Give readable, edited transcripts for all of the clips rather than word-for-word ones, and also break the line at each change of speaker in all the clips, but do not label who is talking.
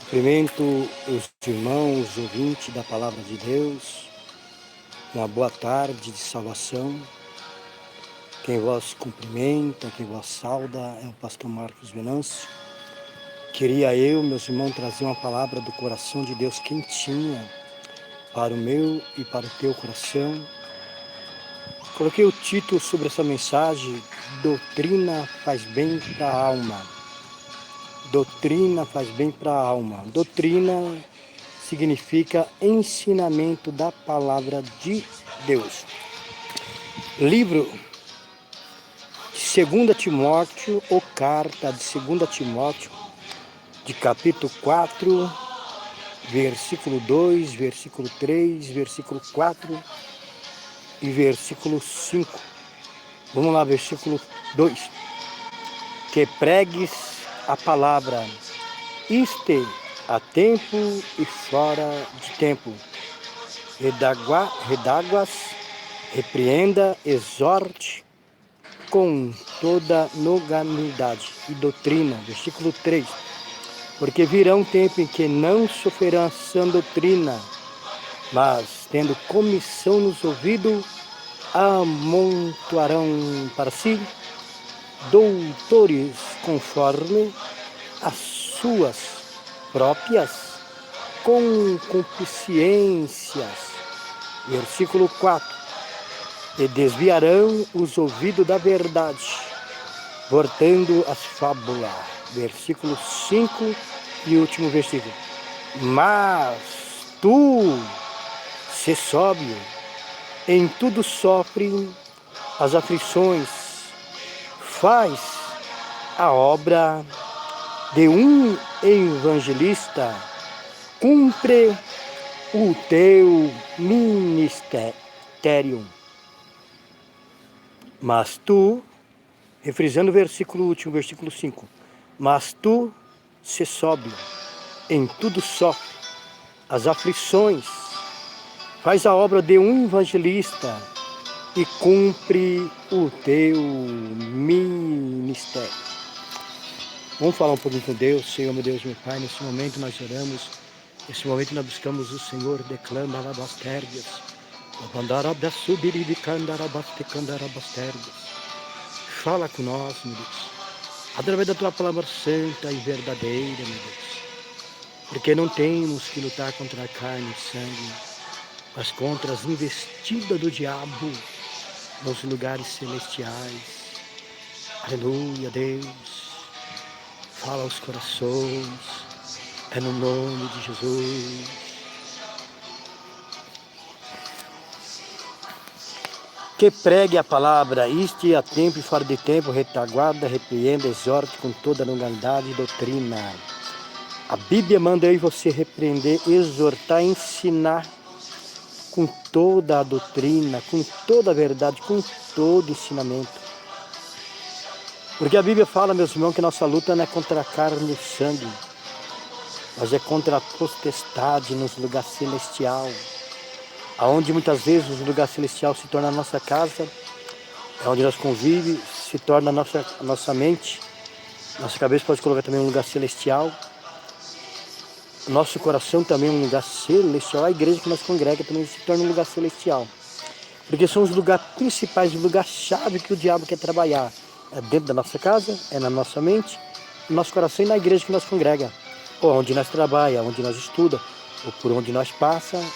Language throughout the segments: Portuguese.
Cumprimento os irmãos ouvintes da Palavra de Deus, uma boa tarde de salvação. Quem vos cumprimenta, quem vos sauda é o pastor Marcos Venâncio. Queria eu, meus irmãos, trazer uma palavra do coração de Deus quentinha para o meu e para o teu coração. Coloquei o título sobre essa mensagem: Doutrina faz bem para a alma. Doutrina faz bem para a alma. Doutrina significa ensinamento da palavra de Deus. Livro de 2 Timóteo, ou carta de 2 Timóteo, de capítulo 4, versículo 2, versículo 3, versículo 4 e versículo 5. Vamos lá, versículo 2. Que pregues a palavra, iste a tempo e fora de tempo. Redáguas, repreenda, exorte com toda longanimidade e doutrina. Versículo 3. Porque virá um tempo em que não sofrerão sã doutrina, mas, tendo comissão nos ouvidos, amontoarão para si doutores conforme as suas próprias concupiscências. Versículo 4. E desviarão os ouvidos da verdade, voltando às fábulas. Versículo 5 e último versículo. Mas tu, se sóbrio, em tudo sofre as aflições, faz a obra de um evangelista, cumpre o teu ministério. Mas tu, refrisando o versículo último, versículo 5, mas tu, se sóbrio, em tudo sofre as aflições, faz a obra de um evangelista e cumpre o teu ministério. Vamos falar um pouquinho com Deus. Senhor, meu Deus, meu Pai, nesse momento nós oramos, nesse momento nós buscamos o Senhor, declama as tergas, fala com nós, meu Deus, através da tua palavra santa e verdadeira, meu Deus, porque não temos que lutar contra a carne e sangue, mas contra as investidas do diabo nos lugares celestiais. Aleluia, Deus. Fala aos corações, é no nome de Jesus. Que pregue a palavra, iste a tempo e fora de tempo, retaguarda, repreenda, exorte com toda longanimidade e doutrina. A Bíblia manda eu e você repreender, exortar, ensinar com toda a doutrina, com toda a verdade, com todo ensinamento. Porque a Bíblia fala, meus irmãos, que nossa luta não é contra a carne e o sangue, mas é contra a potestade nos lugares celestiais, aonde muitas vezes o lugar celestial se torna a nossa casa, é onde nós convivemos, se torna a nossa mente, nossa cabeça pode colocar também um lugar celestial, nosso coração também é um lugar celestial, a igreja que nós congregamos também se torna um lugar celestial, porque são os lugares principais, o lugar-chave que o diabo quer trabalhar. É dentro da nossa casa, é na nossa mente, no nosso coração e na igreja que nós congrega, ou onde nós trabalhamos, onde nós estudamos, ou por onde nós passamos,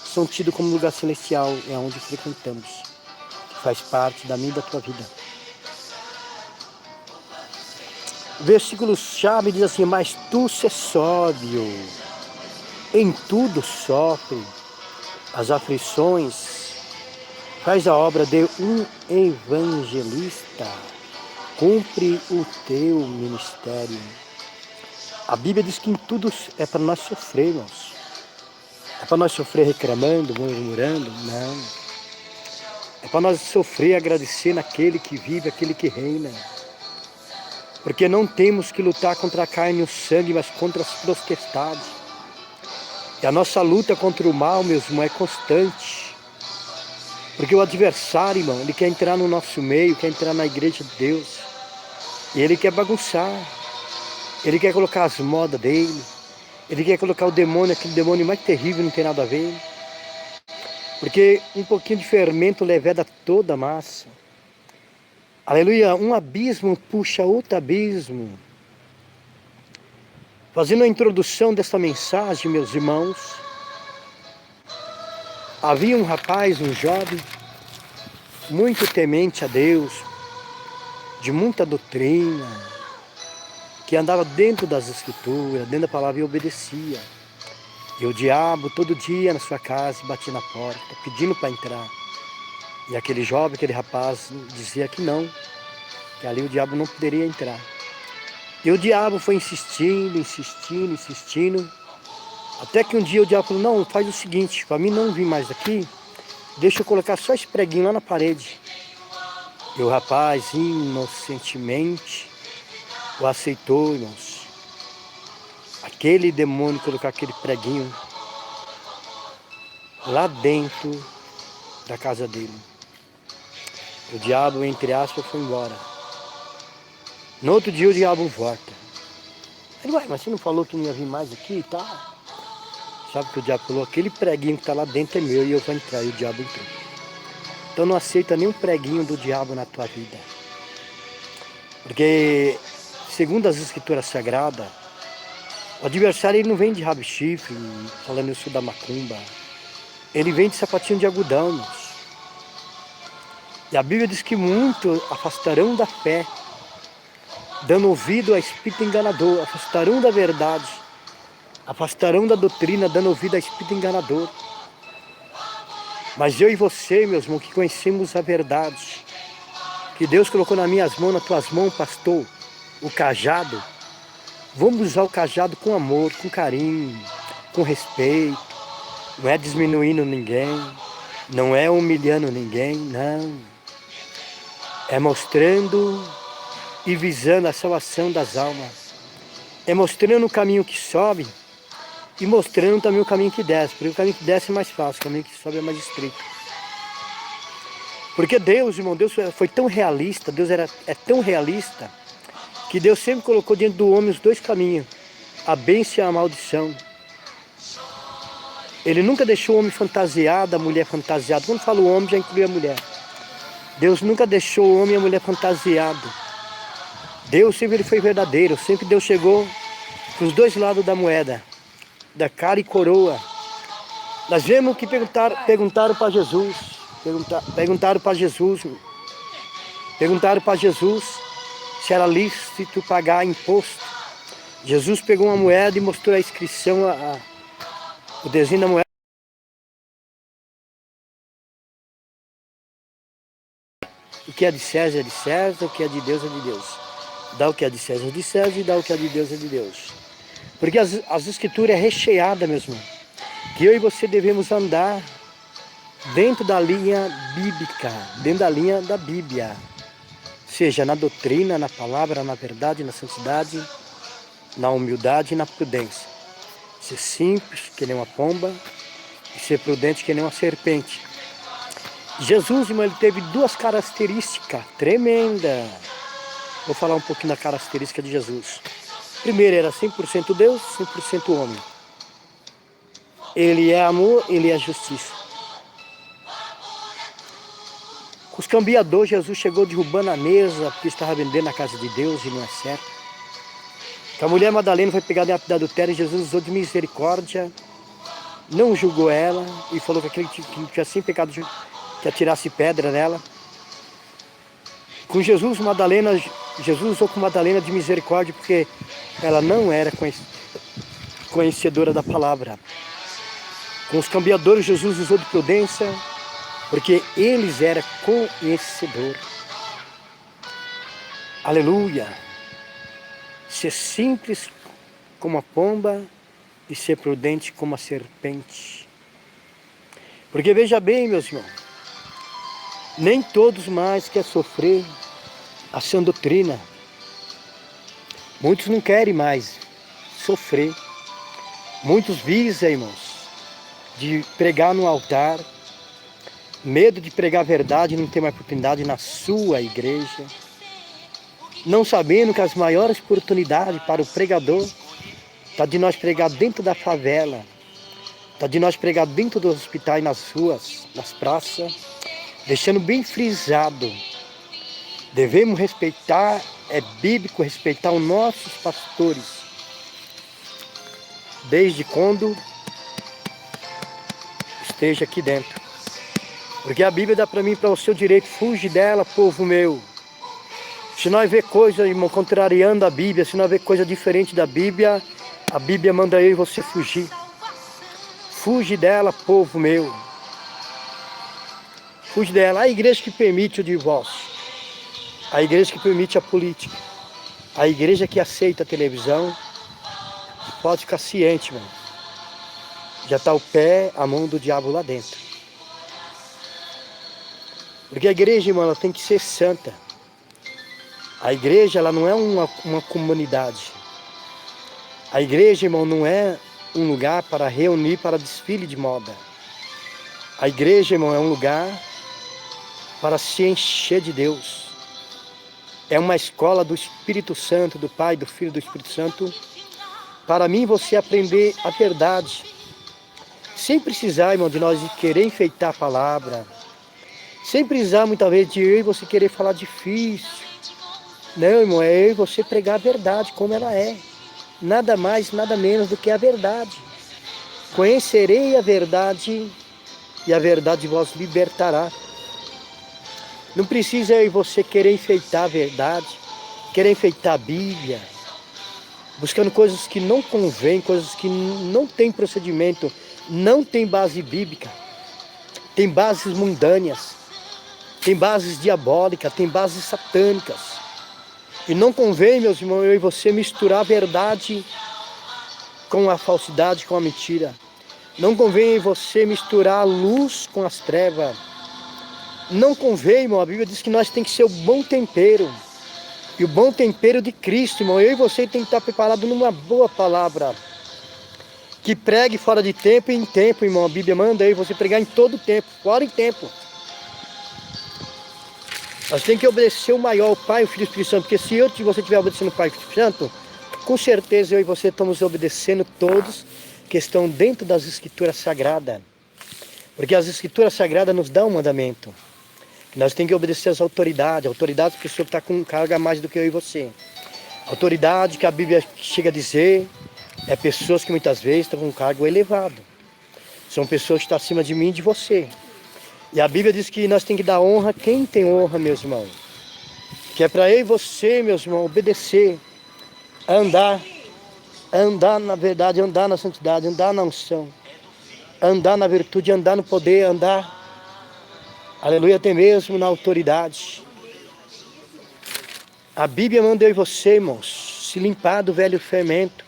são tidos como lugar celestial, é onde frequentamos, que faz parte da minha e da tua vida. O versículo-chave diz assim: mas tu, se sóbrio, em tudo sofre as aflições, faz a obra de um evangelista, cumpre o teu ministério. A Bíblia diz que em tudo é para nós sofrermos. É para nós sofrer reclamando, murmurando? Não. É para nós sofrer agradecendo aquele que vive, aquele que reina. Porque não temos que lutar contra a carne e o sangue, mas contra as potestades. E a nossa luta contra o mal, meus irmãos, é constante. Porque o adversário, irmão, ele quer entrar no nosso meio, quer entrar na igreja de Deus. E ele quer bagunçar, ele quer colocar as modas dele, Ele quer colocar o demônio, aquele demônio mais terrível, não tem nada a ver. Porque um pouquinho de fermento leveda toda a massa. Aleluia, um abismo puxa outro abismo. Fazendo a introdução desta mensagem, meus irmãos, havia um rapaz, um jovem, muito temente a Deus, de muita doutrina, que andava dentro das escrituras, dentro da palavra e obedecia. E o diabo todo dia na sua casa batia na porta, pedindo para entrar. E aquele jovem, aquele rapaz dizia que não, que ali o diabo não poderia entrar. E o diabo foi insistindo, até que um dia o diabo falou, não, faz o seguinte, para mim não vir mais daqui, deixa eu colocar só esse preguinho lá na parede. E o rapaz, inocentemente, o aceitou, irmãos. Aquele demônio colocar aquele preguinho lá dentro da casa dele. O diabo, entre aspas, foi embora. No outro dia o diabo volta. Ele, ué, mas você não falou que não ia vir mais aqui e tá? Sabe que o diabo falou, aquele preguinho que está lá dentro é meu e eu vou entrar. E o diabo entrou. Então não aceita nenhum preguinho do diabo na tua vida. Porque, segundo as escrituras sagradas, o adversário ele não vem de rabo e chifre, falando isso da macumba. Ele vem de sapatinho de algodão, irmãos. E a Bíblia diz que muitos afastarão da fé, dando ouvido a espírito enganador, afastarão da verdade, afastarão da doutrina, dando ouvido a espírito enganador. Mas eu e você, meus irmãos, que conhecemos a verdade, que Deus colocou nas minhas mãos, nas tuas mãos, pastor, o cajado, vamos usar o cajado com amor, com carinho, com respeito, não é diminuindo ninguém, não é humilhando ninguém, não. É mostrando e visando a salvação das almas. É mostrando o caminho que sobe e mostrando também o caminho que desce. Porque o caminho que desce é mais fácil, o caminho que sobe é mais estreito. Porque Deus, irmão, Deus foi tão realista, Deus é tão realista, que Deus sempre colocou diante do homem os dois caminhos, a bênção e a maldição. Ele nunca deixou o homem fantasiado, a mulher fantasiada. Quando fala o homem, já inclui a mulher. Deus nunca deixou o homem e a mulher fantasiado. Deus sempre foi verdadeiro, sempre Deus chegou com os dois lados da moeda, da cara e coroa. Nós vemos que perguntaram para Jesus, perguntaram para Jesus se era lícito pagar imposto. Jesus pegou uma moeda e mostrou a inscrição, o desenho da moeda. O que é de César, o que é de Deus, é de Deus. Dá o que é de César e dá o que é de Deus, é de Deus. Porque as escrituras é recheada, meu irmão, que eu e você devemos andar dentro da linha bíblica, dentro da linha da Bíblia. Seja na doutrina, na palavra, na verdade, na santidade, na humildade e na prudência. Ser simples, que nem uma pomba, e ser prudente, que nem uma serpente. Jesus, irmão, ele teve duas características tremendas. Vou falar um pouquinho da característica de Jesus. Primeiro, era 100% Deus, 100% homem. Ele é amor, ele é justiça. Com os cambiadores, Jesus chegou derrubando a mesa, porque estava vendendo na casa de Deus e não é certo. Que a mulher Madalena foi pegada em adultério, Jesus usou de misericórdia, não julgou ela e falou que aquele que tinha sem pecado que atirasse pedra nela. Com Jesus usou com Madalena de misericórdia, porque ela não era conhecedora da palavra. Com os cambiadores, Jesus usou de prudência, porque eles eram conhecedores. Aleluia! Ser simples como a pomba e ser prudente como a serpente. Porque veja bem, meus irmãos, nem todos mais querem sofrer a sã doutrina. Muitos não querem mais sofrer. Muitos visam, irmãos, de pregar no altar, medo de pregar a verdade, não ter mais oportunidade na sua igreja, não sabendo que as maiores oportunidades para o pregador está de nós pregar dentro da favela, está de nós pregar dentro dos hospitais, nas ruas, nas praças, deixando bem frisado. Devemos respeitar, é bíblico respeitar os nossos pastores, desde quando esteja aqui dentro. Porque a Bíblia dá para mim, para o seu direito, fuge dela, povo meu. Se nós vê coisa, irmão, contrariando a Bíblia, se nós vê coisa diferente da Bíblia, a Bíblia manda eu e você fugir. Fuge dela, povo meu. Fuge dela. A igreja que permite o divórcio, a igreja que permite a política, a igreja que aceita a televisão, pode ficar ciente, mano. Já está o pé, a mão do diabo lá dentro. Porque a igreja, irmão, ela tem que ser santa. A igreja, ela não é uma comunidade. A igreja, irmão, não é um lugar para reunir para desfile de moda. A igreja, irmão, é um lugar para se encher de Deus. É uma escola do Espírito Santo, do Pai, do Filho e do Espírito Santo, para mim você aprender a verdade. Sem precisar, irmão, de nós querer enfeitar a palavra. Sem precisar, muitas vezes, de eu e você querer falar difícil. Não, irmão, é eu e você pregar a verdade como ela é. Nada mais, nada menos do que a verdade. Conhecerei a verdade e a verdade vos libertará. Não precisa eu e você querer enfeitar a verdade, querer enfeitar a Bíblia, buscando coisas que não convêm, coisas que não têm procedimento, não tem base bíblica, tem bases mundâneas, tem bases diabólicas, tem bases satânicas. E não convém, meus irmãos, eu e você misturar a verdade com a falsidade, com a mentira. Não convém você misturar a luz com as trevas. Não convém, irmão. A Bíblia diz que nós temos que ser o bom tempero. E o bom tempero de Cristo, irmão. Eu e você tem que estar preparado numa boa palavra. Que pregue fora de tempo e em tempo, irmão. A Bíblia manda aí você pregar em todo tempo, fora em tempo. Nós temos que obedecer o maior, o Pai, o Filho e o Espírito Santo. Porque se eu e você estiver obedecendo o Pai e o Espírito Santo, com certeza eu e você estamos obedecendo todos que estão dentro das Escrituras Sagradas. Porque as Escrituras Sagradas nos dão um mandamento. Que nós temos que obedecer às autoridades. Autoridades, pessoa que está com carga a mais do que eu e você. Autoridade que a Bíblia chega a dizer, é pessoas que muitas vezes estão com um cargo elevado. São pessoas que estão acima de mim e de você. E a Bíblia diz que nós temos que dar honra a quem tem honra, meus irmãos. Que é para eu e você, meus irmãos, obedecer, andar na verdade, andar na santidade, andar na unção, andar na virtude, andar no poder, andar, aleluia, até mesmo na autoridade. A Bíblia manda eu e você, irmãos, se limpar do velho fermento.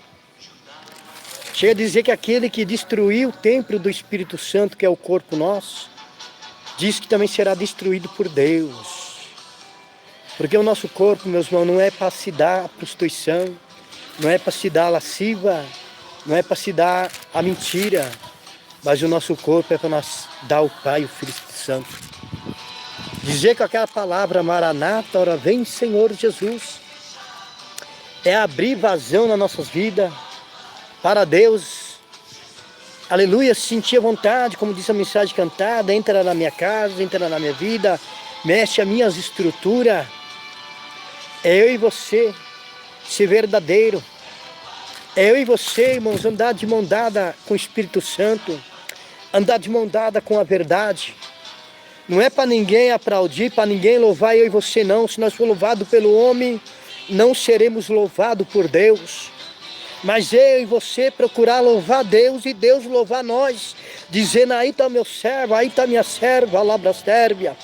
Chega a dizer que aquele que destruiu o templo do Espírito Santo, que é o corpo nosso, diz que também será destruído por Deus. Porque o nosso corpo, meus irmãos, não é para se dar a prostituição, não é para se dar a lasciva, não é para se dar a mentira, mas o nosso corpo é para nós dar o Pai e o Filho e o Espírito Santo. Dizer que aquela palavra Maranata, ora vem Senhor Jesus, é abrir vazão nas nossas vidas para Deus. Aleluia, sentir a vontade, como disse a mensagem cantada, entra na minha casa, entra na minha vida, mexe as minhas estruturas. É eu e você ser verdadeiro. É eu e você, irmãos, andar de mão dada com o Espírito Santo, andar de mão dada com a verdade. Não é para ninguém aplaudir, para ninguém louvar eu e você não. Se nós for louvados pelo homem, não seremos louvados por Deus. Mas eu e você procurar louvar Deus e Deus louvar nós, dizendo, aí está meu servo, aí está minha serva, labrastérvia.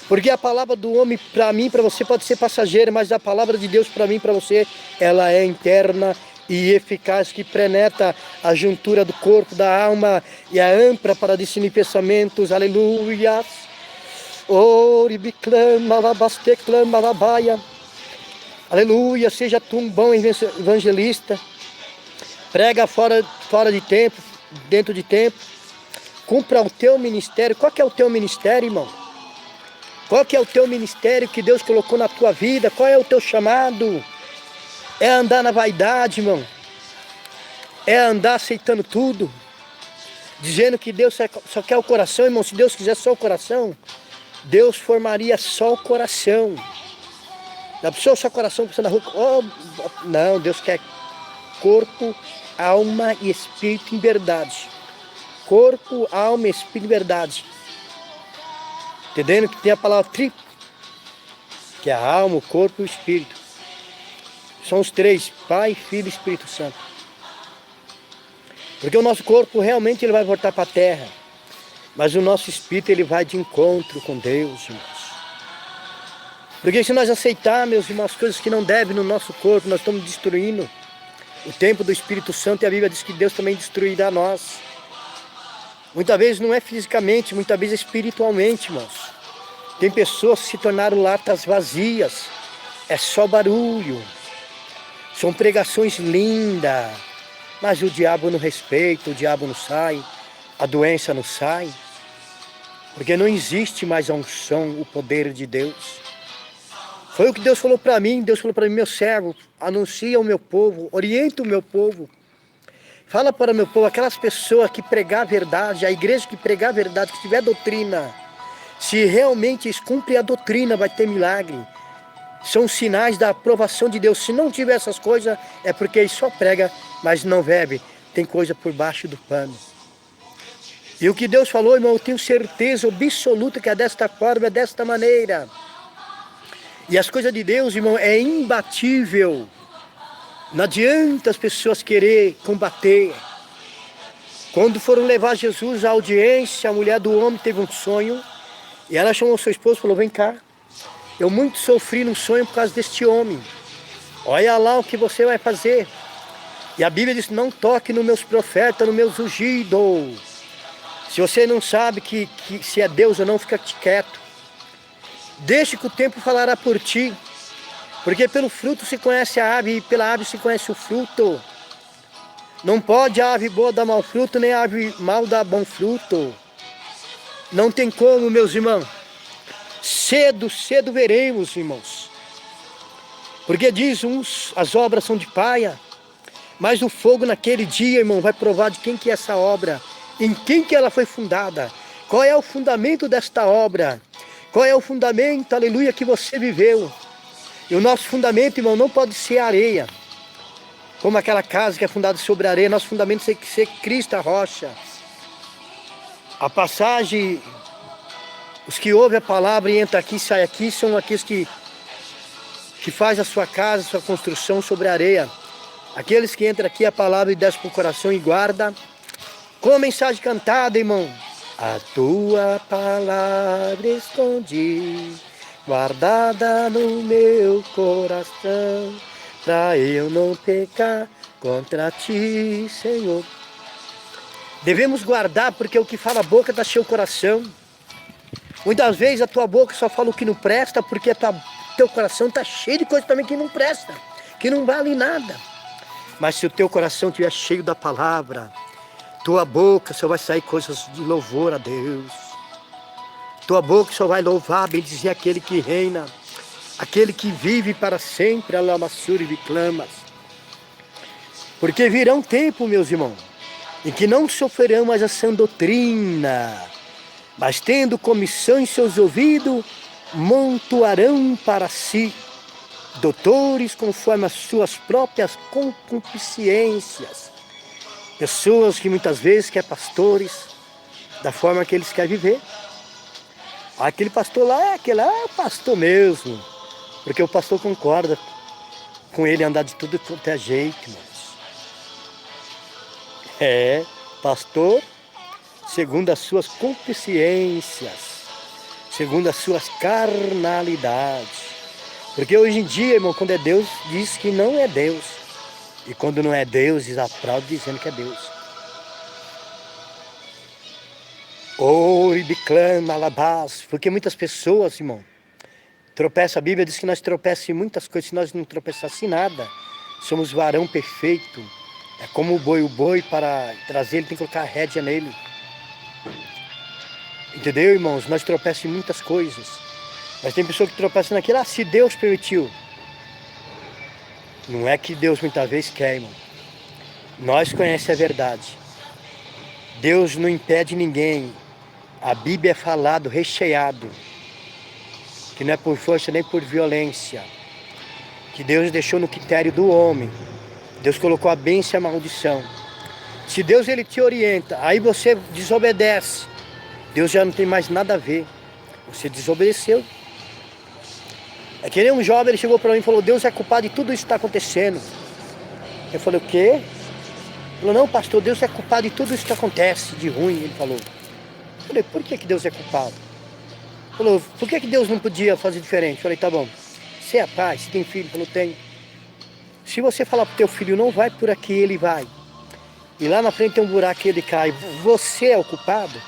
Porque a palavra do homem para mim, para você pode ser passageira, mas a palavra de Deus para mim, para você, ela é interna e eficaz, que penetra a juntura do corpo, da alma, e é ampla para discernir pensamentos, aleluia. Oribiclama, labasteclama, labaia. Aleluia, seja tu um bom evangelista, prega fora de tempo, dentro de tempo, cumpra o teu ministério. Qual que é o teu ministério, irmão? Qual que é o teu ministério que Deus colocou na tua vida? Qual é o teu chamado? É andar na vaidade, irmão? é andar aceitando tudo, dizendo que Deus só quer o coração, irmão. Se Deus quiser só o coração, Deus formaria só o coração. Da pessoa só o coração, a pessoa na rua, não, Deus quer corpo, alma e espírito em verdade. Corpo, alma e espírito em verdade. Entendendo que tem a palavra triplo, que é a alma, o corpo e o espírito. São os três, Pai, Filho e Espírito Santo. Porque o nosso corpo realmente ele vai voltar para a terra, mas o nosso espírito ele vai de encontro com Deus, irmãos. Porque se nós aceitarmos, meus irmãos, as coisas que não devem no nosso corpo, nós estamos destruindo o templo do Espírito Santo, e a Bíblia diz que Deus também destruirá nós. Muitas vezes não é fisicamente, muitas vezes é espiritualmente, irmãos. Tem pessoas que se tornaram latas vazias, é só barulho, são pregações lindas, mas o diabo não respeita, o diabo não sai, a doença não sai, porque não existe mais a unção, o poder de Deus. Foi o que Deus falou para mim. Deus falou para mim: meu servo, anuncia ao meu povo, orienta o meu povo. Fala para o meu povo, aquelas pessoas que pregar a verdade, a igreja que pregar a verdade, que tiver doutrina, se realmente eles cumprem a doutrina, vai ter milagre. São sinais da aprovação de Deus. Se não tiver essas coisas, é porque ele só prega, mas não bebe. Tem coisa por baixo do pano. E o que Deus falou, irmão, eu tenho certeza absoluta que é desta forma, é desta maneira. E as coisas de Deus, irmão, é imbatível. Não adianta as pessoas querer combater. Quando foram levar Jesus à audiência, a mulher do homem teve um sonho. E ela chamou seu esposo e falou: vem cá. Eu muito sofri num sonho por causa deste homem. Olha lá o que você vai fazer. E a Bíblia diz: não toque nos meus profetas, nos meus ungidos. Se você não sabe que se é Deus ou não, fica quieto. Deixe que o tempo falará por ti. Porque pelo fruto se conhece a ave, e pela ave se conhece o fruto. Não pode a ave boa dar mau fruto, nem a ave mal dar bom fruto. Não tem como, meus irmãos. Cedo veremos, irmãos. Porque diz uns, as obras são de paia, mas o fogo naquele dia, irmão, vai provar de quem que é essa obra, em quem que ela foi fundada, qual é o fundamento desta obra, qual é o fundamento, aleluia, que você viveu. E o nosso fundamento, irmão, não pode ser areia, como aquela casa que é fundada sobre areia. Nosso fundamento tem que ser Cristo, a rocha. A passagem, os que ouvem a palavra e entram aqui e saem aqui, são aqueles que fazem a sua casa, a sua construção sobre a areia. Aqueles que entram aqui a palavra e descem para o coração e guardam. Com a mensagem cantada, irmão. A tua palavra escondi, guardada no meu coração, pra eu não pecar contra ti, Senhor. Devemos guardar, porque o que fala a boca está cheio o coração. Muitas vezes a tua boca só fala o que não presta, porque teu coração está cheio de coisa também que não presta, que não vale nada. Mas se o teu coração estiver cheio da palavra, tua boca só vai sair coisas de louvor a Deus. Tua boca só vai louvar, bendizer aquele que reina, aquele que vive para sempre, a lamassura e viclamas. Porque virá um tempo, meus irmãos, em que não sofrerão mais a sã doutrina, mas tendo comissão em seus ouvidos, montoarão para si doutores conforme as suas próprias concupiscências. Pessoas que muitas vezes querem pastores da forma que eles querem viver. Aquele pastor lá, aquele lá é o pastor mesmo, porque o pastor concorda com ele andar de tudo quanto é jeito, irmãos. É, pastor, segundo as suas concupiscências, segundo as suas carnalidades. Porque hoje em dia, irmão, quando é Deus, diz que não é Deus. E quando não é Deus, diz aplaude dizendo que é Deus. Oi, biclama, alabás. Porque muitas pessoas, irmão, tropeçam. A Bíblia diz que nós tropeçamos em muitas coisas. Se nós não tropeçarmos em nada, somos varão perfeito. É como o boi para trazer, ele tem que colocar a rédea nele. Entendeu, irmãos? Nós tropeçamos em muitas coisas. Mas tem pessoa que tropeça naquilo, se Deus permitiu. Não é que Deus muitas vezes quer, irmão. Nós conhecemos a verdade. Deus não impede ninguém. A Bíblia é falado, recheado, que não é por força nem por violência, que Deus deixou no critério do homem. Deus colocou a bênção e a maldição. Se Deus ele te orienta, aí você desobedece, Deus já não tem mais nada a ver. Você desobedeceu. É que nem um jovem, ele chegou para mim e falou, Deus é culpado de tudo isso que está acontecendo. Eu falei, o quê? Ele falou, não, pastor, Deus é culpado de tudo isso que acontece de ruim, ele falou. Eu falei, por que Deus é culpado? Ele falou, por que Deus não podia fazer diferente? Eu falei, tá bom, você é pai, você tem filho? Ele falou, tenho. Se você falar pro teu filho, não vai por aqui, ele vai. E lá na frente tem um buraco e ele cai, você é o culpado?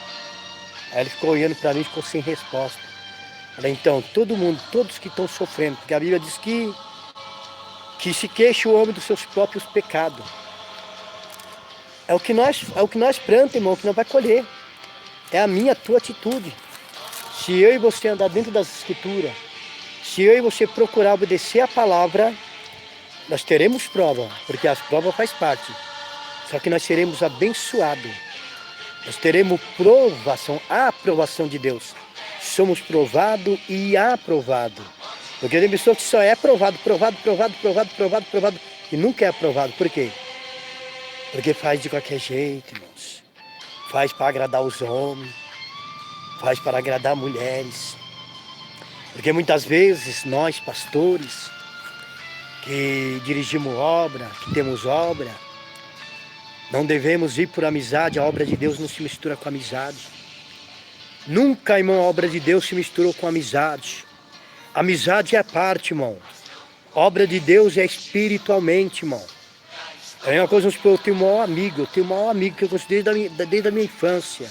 Aí ele ficou olhando para mim e ficou sem resposta. Eu falei, então, todo mundo, todos que estão sofrendo, porque a Bíblia diz que se queixa o homem dos seus próprios pecados. É o que nós plantamos, irmão, que não vai colher. É a minha, a tua atitude. Se eu e você andar dentro das Escrituras, se eu e você procurar obedecer a palavra, nós teremos prova, porque as provas faz parte. Só que nós seremos abençoados. Nós teremos provação, a aprovação de Deus. Somos provados e aprovados. Porque tem pessoa que só é provado e nunca é aprovado. Por quê? Porque faz de qualquer jeito, irmãos. Faz para agradar os homens, faz para agradar mulheres. Porque muitas vezes nós, pastores, que dirigimos obra, que temos obra, não devemos ir por amizade. A obra de Deus não se mistura com amizade. Nunca, irmão, a obra de Deus se misturou com amizade. Amizade é a parte, irmão. A obra de Deus é espiritualmente, irmão. É uma coisa, eu tenho um maior amigo que eu considero desde a minha infância.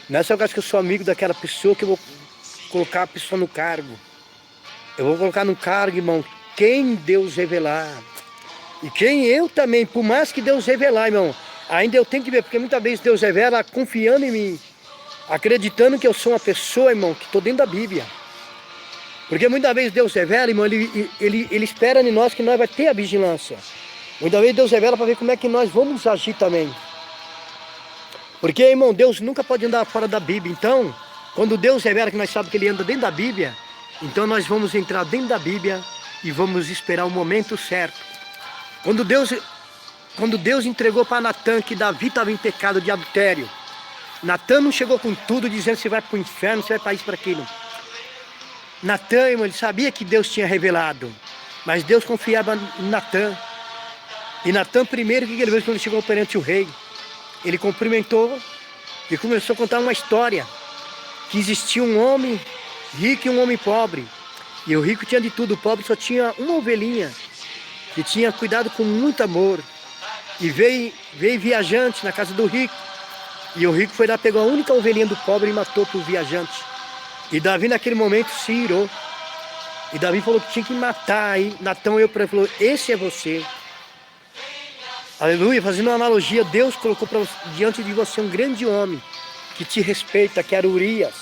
Não é só que eu sou amigo daquela pessoa que eu vou colocar a pessoa no cargo. Eu vou colocar no cargo, irmão, quem Deus revelar. E quem eu também, por mais que Deus revelar, irmão, ainda eu tenho que ver, porque muitas vezes Deus revela confiando em mim, acreditando que eu sou uma pessoa, irmão, que estou dentro da Bíblia. Porque muitas vezes Deus revela, irmão, ele espera em nós que nós vai ter a vigilância. Muitas vezes Deus revela para ver como é que nós vamos agir também. Porque, irmão, Deus nunca pode andar fora da Bíblia. Então, quando Deus revela que nós sabemos que Ele anda dentro da Bíblia, então nós vamos entrar dentro da Bíblia e vamos esperar o momento certo. Quando Deus entregou para Natã que Davi estava em pecado de adultério, Natã não chegou com tudo dizendo que você vai para o inferno, você vai para isso, para aquilo. Natã, irmão, ele sabia que Deus tinha revelado, mas Deus confiava em Natã. E Natã primeiro, o que ele fez quando ele chegou perante o rei? Ele cumprimentou e começou a contar uma história. Que existia um homem rico e um homem pobre. E o rico tinha de tudo, o pobre só tinha uma ovelhinha. Que tinha cuidado com muito amor. E veio viajante na casa do rico. E o rico foi lá, pegou a única ovelhinha do pobre e matou para o viajante. E Davi naquele momento se irou. E Davi falou que tinha que matar. Aí Natã olhou para ele e falou, esse é você. Aleluia, fazendo uma analogia, Deus colocou diante de você um grande homem que te respeita, que era Urias,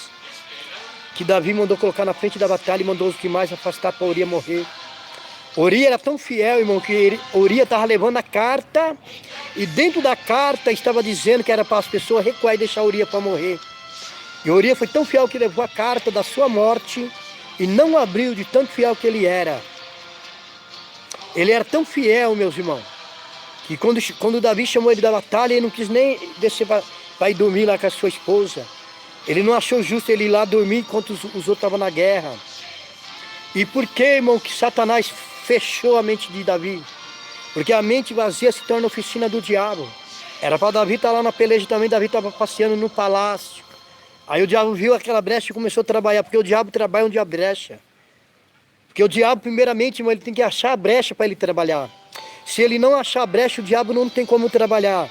que Davi mandou colocar na frente da batalha e mandou os demais afastar para Urias morrer. Urias era tão fiel, irmão, que Urias estava levando a carta e dentro da carta estava dizendo que era para as pessoas recuar e deixar Urias para morrer. E Urias foi tão fiel que levou a carta da sua morte e não abriu de tanto fiel que ele era. Ele era tão fiel, meus irmãos, que quando Davi chamou ele da batalha, ele não quis nem descer para ir dormir lá com a sua esposa. Ele não achou justo ele ir lá dormir enquanto os outros estavam na guerra. E por que, irmão, que Satanás fechou a mente de Davi? Porque a mente vazia se torna oficina do diabo. Era para Davi estar lá na peleja também, Davi estava passeando no palácio. Aí o diabo viu aquela brecha e começou a trabalhar, porque o diabo trabalha onde há brecha. Porque o diabo, primeiramente, irmão, ele tem que achar a brecha para ele trabalhar. Se ele não achar a brecha, o diabo não tem como trabalhar.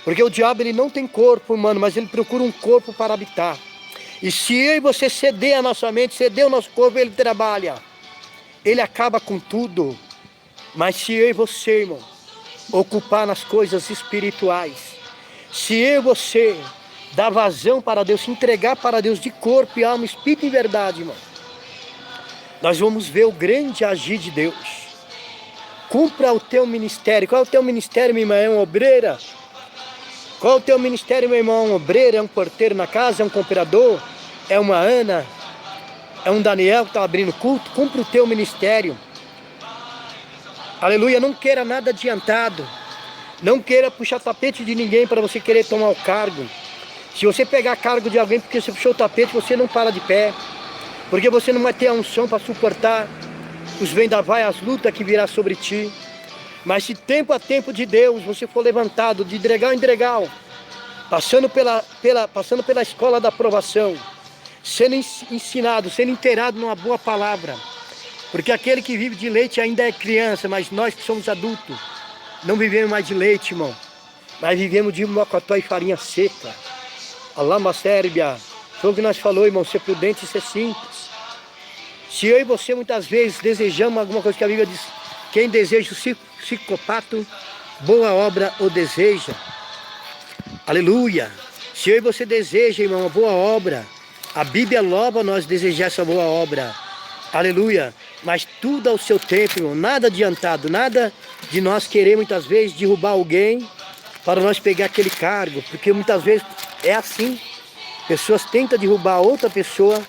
Porque o diabo ele não tem corpo humano, mas ele procura um corpo para habitar. E se eu e você ceder a nossa mente, ceder o nosso corpo, ele trabalha. Ele acaba com tudo. Mas se eu e você, irmão, ocupar nas coisas espirituais, se eu e você dar vazão para Deus, se entregar para Deus de corpo e alma, espírito e verdade, irmão, nós vamos ver o grande agir de Deus. cumpra o teu ministério. Qual é o teu ministério, minha irmã? É uma obreira? Qual é o teu ministério, meu irmão? É um obreiro, é um porteiro na casa, é um cooperador, é uma Ana, é um Daniel que está abrindo culto? Cumpra o teu ministério. Aleluia, não queira nada adiantado. Não queira puxar tapete de ninguém para você querer tomar o cargo. Se você pegar cargo de alguém porque você puxou o tapete, você não para de pé. Porque você não vai ter a unção para suportar os vendavais, as lutas que virá sobre ti. Mas se tempo a tempo de Deus você for levantado de degrau em degrau, passando pela escola da aprovação, sendo ensinado, sendo inteirado numa boa palavra. Porque aquele que vive de leite ainda é criança, mas nós que somos adultos, não vivemos mais de leite, irmão, mas vivemos de mocotó e farinha seca. Alama sérbia, foi o que nós falamos, irmão, ser prudente e ser simples. Se eu e você muitas vezes desejamos alguma coisa que a Bíblia diz, quem deseja o psicopato, boa obra o deseja. Aleluia. Se eu e você deseja, irmão, uma boa obra, a Bíblia louva nós desejar essa boa obra. Aleluia. Mas tudo ao seu tempo, irmão, nada adiantado, nada de nós querer muitas vezes derrubar alguém para nós pegar aquele cargo, porque muitas vezes é assim. Pessoas tentam derrubar outra pessoa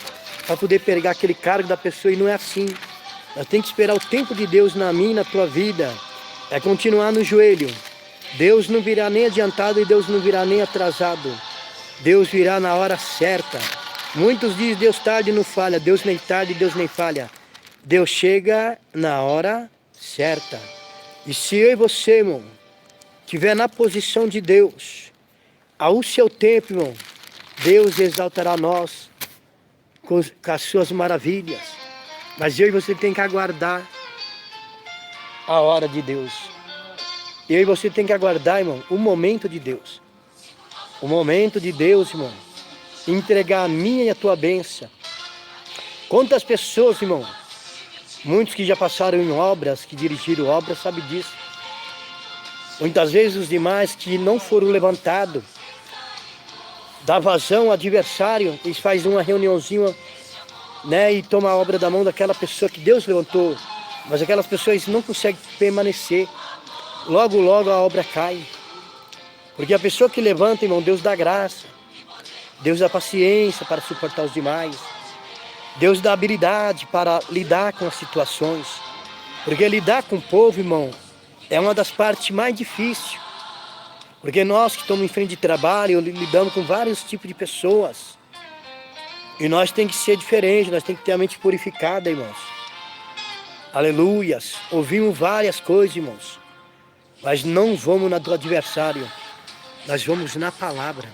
para poder pegar aquele cargo da pessoa e não é assim. Nós temos que esperar o tempo de Deus na minha e na tua vida. É continuar no joelho. Deus não virá nem adiantado e Deus não virá nem atrasado. Deus virá na hora certa. Muitos dizem Deus tarde não falha, Deus nem tarde, Deus nem falha. Deus chega na hora certa. E se eu e você, irmão, estiver na posição de Deus, ao seu tempo, irmão, Deus exaltará nós com as suas maravilhas. Mas eu e você tem que aguardar a hora de Deus. Eu e você tem que aguardar, irmão, o momento de Deus. O momento de Deus, irmão, entregar a minha e a tua bênção. Quantas pessoas, irmão, muitos que já passaram em obras, que dirigiram obras, sabem disso. Muitas vezes os demais que não foram levantados, dá vazão ao adversário, eles fazem uma reuniãozinha, né, e toma a obra da mão daquela pessoa que Deus levantou. Mas aquelas pessoas não conseguem permanecer. Logo, logo a obra cai. Porque a pessoa que levanta, irmão, Deus dá graça. Deus dá paciência para suportar os demais. Deus dá habilidade para lidar com as situações. Porque lidar com o povo, irmão, é uma das partes mais difíceis. Porque nós que estamos em frente de trabalho, lidamos com vários tipos de pessoas. E nós temos que ser diferentes, nós temos que ter a mente purificada, irmãos. Aleluias. Ouvimos várias coisas, irmãos. Mas não vamos na do adversário. Nós vamos na palavra.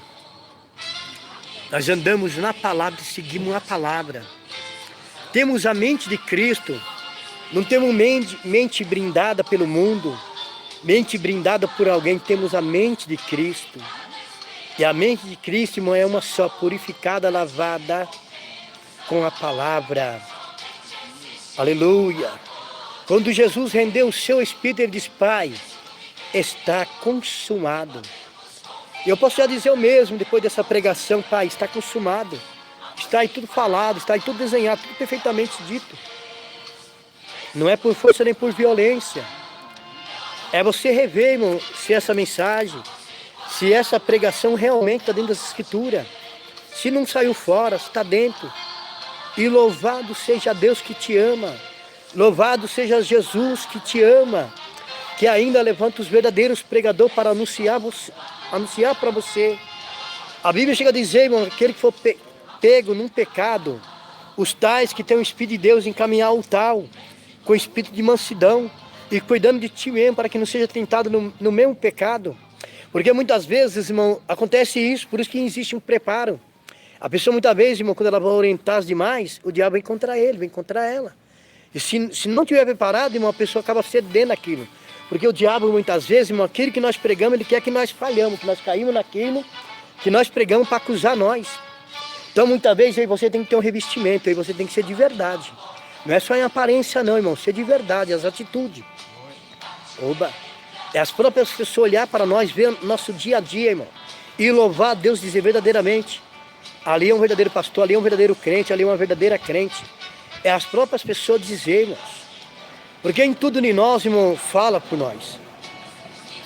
Nós andamos na palavra e seguimos a palavra. Temos a mente de Cristo. Não temos mente brindada pelo mundo. Mente brindada por alguém. Temos a mente de Cristo. E a mente de Cristo, irmão, é uma só, purificada, lavada com a palavra. Aleluia. Quando Jesus rendeu o seu espírito, ele disse, Pai, está consumado. E eu posso já dizer o mesmo, depois dessa pregação, Pai, está consumado. Está aí tudo falado, está aí tudo desenhado, tudo perfeitamente dito. Não é por força nem por violência. É você rever, irmão, se essa mensagem, se essa pregação realmente está dentro dessa escritura. Se não saiu fora, se está dentro. E louvado seja Deus que te ama. Louvado seja Jesus que te ama. Que ainda levanta os verdadeiros pregadores para anunciar para você. A Bíblia chega a dizer, irmão, aquele que for pego num pecado, os tais que têm o Espírito de Deus encaminhar ao tal, com o espírito de mansidão, e cuidando de ti mesmo, para que não seja tentado no mesmo pecado. Porque muitas vezes, irmão, acontece isso, por isso que existe um preparo. A pessoa muitas vezes, irmão, quando ela vai orientar demais, o diabo vem contra ele, vem contra ela. E se não tiver preparado, irmão, a pessoa acaba cedendo naquilo. Porque o diabo, muitas vezes, irmão, aquilo que nós pregamos, ele quer que nós falhamos, que nós caímos naquilo que nós pregamos para acusar nós. Então, muitas vezes, aí você tem que ter um revestimento, aí você tem que ser de verdade. Não é só em aparência, não, irmão, ser de verdade, as atitudes. Oba! É as próprias pessoas olhar para nós, ver nosso dia a dia, irmão, e louvar a Deus, dizer verdadeiramente, ali é um verdadeiro pastor, ali é um verdadeiro crente, ali é uma verdadeira crente. É as próprias pessoas dizer, irmãos. Porque em tudo em nós, irmão, fala por nós.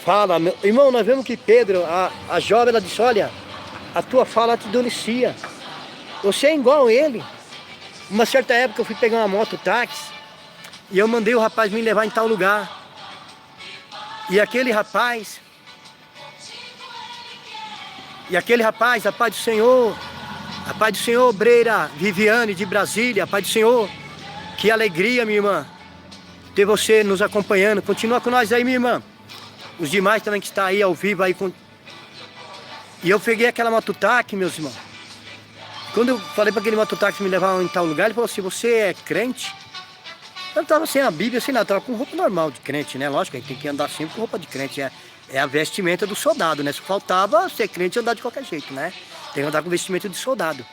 Fala, irmão, nós vemos que Pedro, a jovem, ela disse, olha, a tua fala te delicia. Você é igual a ele. Uma certa época eu fui pegar uma moto táxi e eu mandei o rapaz me levar em tal lugar. E aquele rapaz, a paz do Senhor, obreira Viviane de Brasília, a paz do Senhor, que alegria, minha irmã, ter você nos acompanhando. Continua com nós aí, minha irmã. Os demais também que estão aí ao vivo aí. E eu peguei aquela mototáxi, meus irmãos. Quando eu falei para aquele mototáxi me levar em tal lugar, ele falou assim, você é crente? Eu não estava sem a Bíblia, sem nada, estava com roupa normal de crente, né? Lógico, a gente tem que andar sempre com roupa de crente, é a vestimenta do soldado, né? Se faltava ser crente, andar de qualquer jeito, né? Tem que andar com vestimenta de soldado.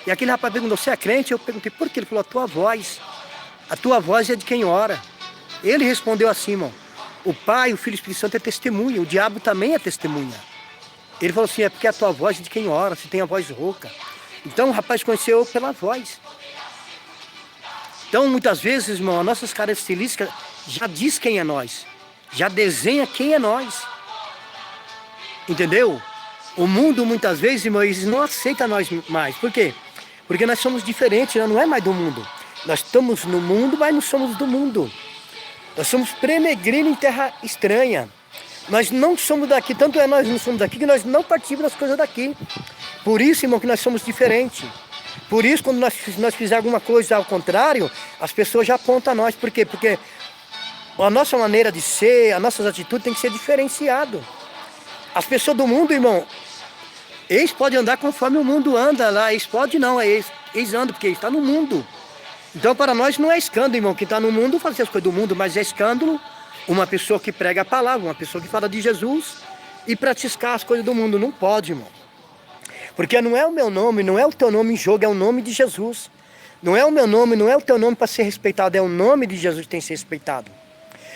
E aquele rapaz perguntou, você é crente? Eu perguntei, por quê? Ele falou, a tua voz é de quem ora. Ele respondeu assim, irmão, o Pai, o Filho e o Espírito Santo é testemunha, o diabo também é testemunha. Ele falou assim, é porque a tua voz é de quem ora, você tem a voz rouca. Então o rapaz conheceu pela voz. Então muitas vezes, irmão, as nossas características já diz quem é nós. Já desenha quem é nós. Entendeu? O mundo muitas vezes, irmão, eles não aceita nós mais. Por quê? Porque nós somos diferentes, nós não é mais do mundo. Nós estamos no mundo, mas não somos do mundo. Nós somos peregrinos em terra estranha. Nós não somos daqui, tanto é nós não somos daqui, que nós não partimos das coisas daqui. Por isso, irmão, que nós somos diferentes. Por isso, quando nós fizermos alguma coisa ao contrário, as pessoas já apontam a nós. Por quê? Porque a nossa maneira de ser, as nossas atitudes tem que ser diferenciado. As pessoas do mundo, irmão, eles podem andar conforme o mundo anda lá. Eles podem não, eles andam, porque eles estão no mundo. Então, para nós não é escândalo, irmão, que está no mundo fazer as coisas do mundo, mas é escândalo uma pessoa que prega a palavra, uma pessoa que fala de Jesus e praticar as coisas do mundo. Não pode, irmão. Porque não é o meu nome, não é o teu nome em jogo, é o nome de Jesus. Não é o meu nome, não é o teu nome para ser respeitado, é o nome de Jesus que tem que ser respeitado.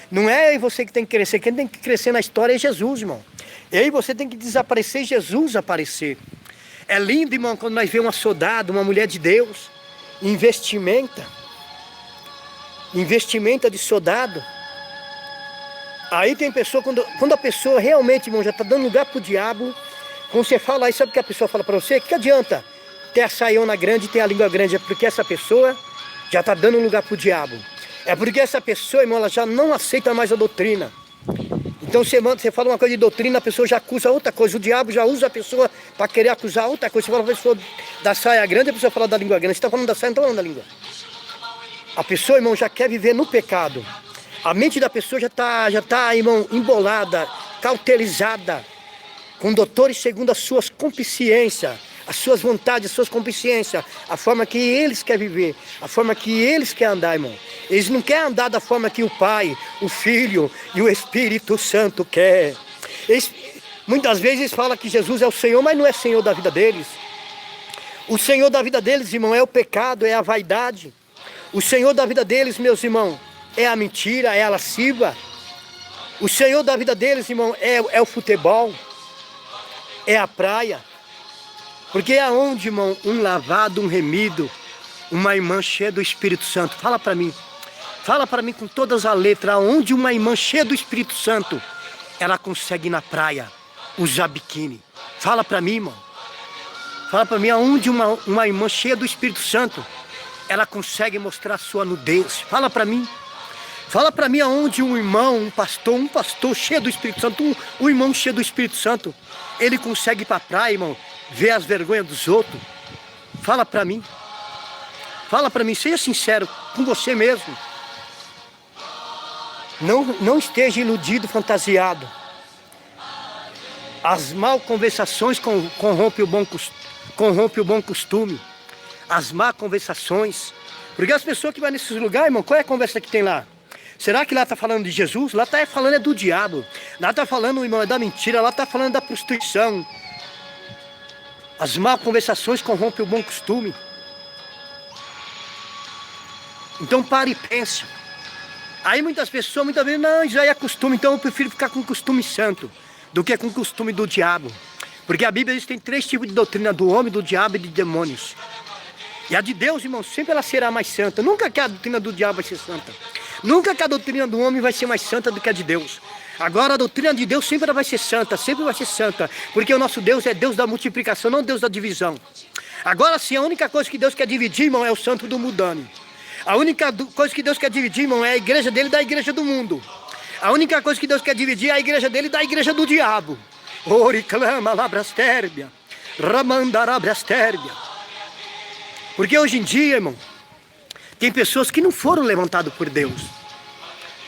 Não é você que tem que crescer, quem tem que crescer na história é Jesus, irmão. E aí você tem que desaparecer e Jesus aparecer. É lindo, irmão, quando nós vemos uma soldado, uma mulher de Deus, investimenta de soldado. Aí tem pessoa, quando a pessoa realmente, irmão, já está dando lugar para o diabo, quando você fala aí, sabe o que a pessoa fala para você? Que adianta ter a saiona grande e ter a língua grande? É porque essa pessoa já está dando lugar para o diabo. É porque essa pessoa, irmão, ela já não aceita mais a doutrina. Então você fala uma coisa de doutrina, a pessoa já acusa outra coisa. O diabo já usa a pessoa para querer acusar outra coisa. Você fala para a pessoa da saia grande, a pessoa fala da língua grande. Você está falando da saia, não está falando da língua. A pessoa, irmão, já quer viver no pecado. A mente da pessoa já tá, irmão, embolada, cauterizada, com doutores segundo as suas consciências, as suas vontades, as suas consciências, a forma que eles querem viver, a forma que eles querem andar, irmão. Eles não querem andar da forma que o Pai, o Filho e o Espírito Santo quer. Muitas vezes eles falam que Jesus é o Senhor, mas não é Senhor da vida deles. O Senhor da vida deles, irmão, é o pecado, é a vaidade. O Senhor da vida deles, meus irmãos, é a mentira, é a lasciva. O Senhor da vida deles, irmão, é o futebol, é a praia. Porque é onde, irmão, um lavado, um remido, uma irmã cheia do Espírito Santo. Fala para mim com todas as letras, aonde uma irmã cheia do Espírito Santo, ela consegue ir na praia, usar biquíni. Fala para mim, irmão. Fala para mim, aonde uma irmã cheia do Espírito Santo, ela consegue mostrar sua nudez. Fala para mim. Fala para mim aonde um irmão, um pastor cheio do Espírito Santo, um irmão cheio do Espírito Santo, ele consegue ir para a praia, irmão, ver as vergonhas dos outros. Fala para mim. Fala para mim, seja sincero com você mesmo. Não esteja iludido, fantasiado. As mal conversações corrompem o bom costume. As má conversações. Porque as pessoas que vão nesses lugares, irmão, qual é a conversa que tem lá? Será que lá está falando de Jesus? Lá está falando é do diabo. Lá está falando, irmão, é da mentira. Lá está falando da prostituição. As má conversações corrompem o bom costume. Então pare e pense. Aí muitas vezes, não, já é costume, então eu prefiro ficar com o costume santo do que com o costume do diabo. Porque a Bíblia diz que tem 3 tipos de doutrina, do homem, do diabo e de demônios. E a de Deus, irmão, sempre ela será mais santa. Nunca que a doutrina do diabo vai ser santa. Nunca que a doutrina do homem vai ser mais santa do que a de Deus. Agora a doutrina de Deus sempre vai ser santa, sempre vai ser santa. Porque o nosso Deus é Deus da multiplicação, não Deus da divisão. Agora sim, a única coisa que Deus quer dividir, irmão, é o santo do mundano. A única coisa que Deus quer dividir, irmão, é a igreja dele da igreja do mundo. A única coisa que Deus quer dividir é a igreja dele da igreja do diabo. Oriclama labrastérbia, ramandarabrastérbia. Porque hoje em dia, irmão, tem pessoas que não foram levantadas por Deus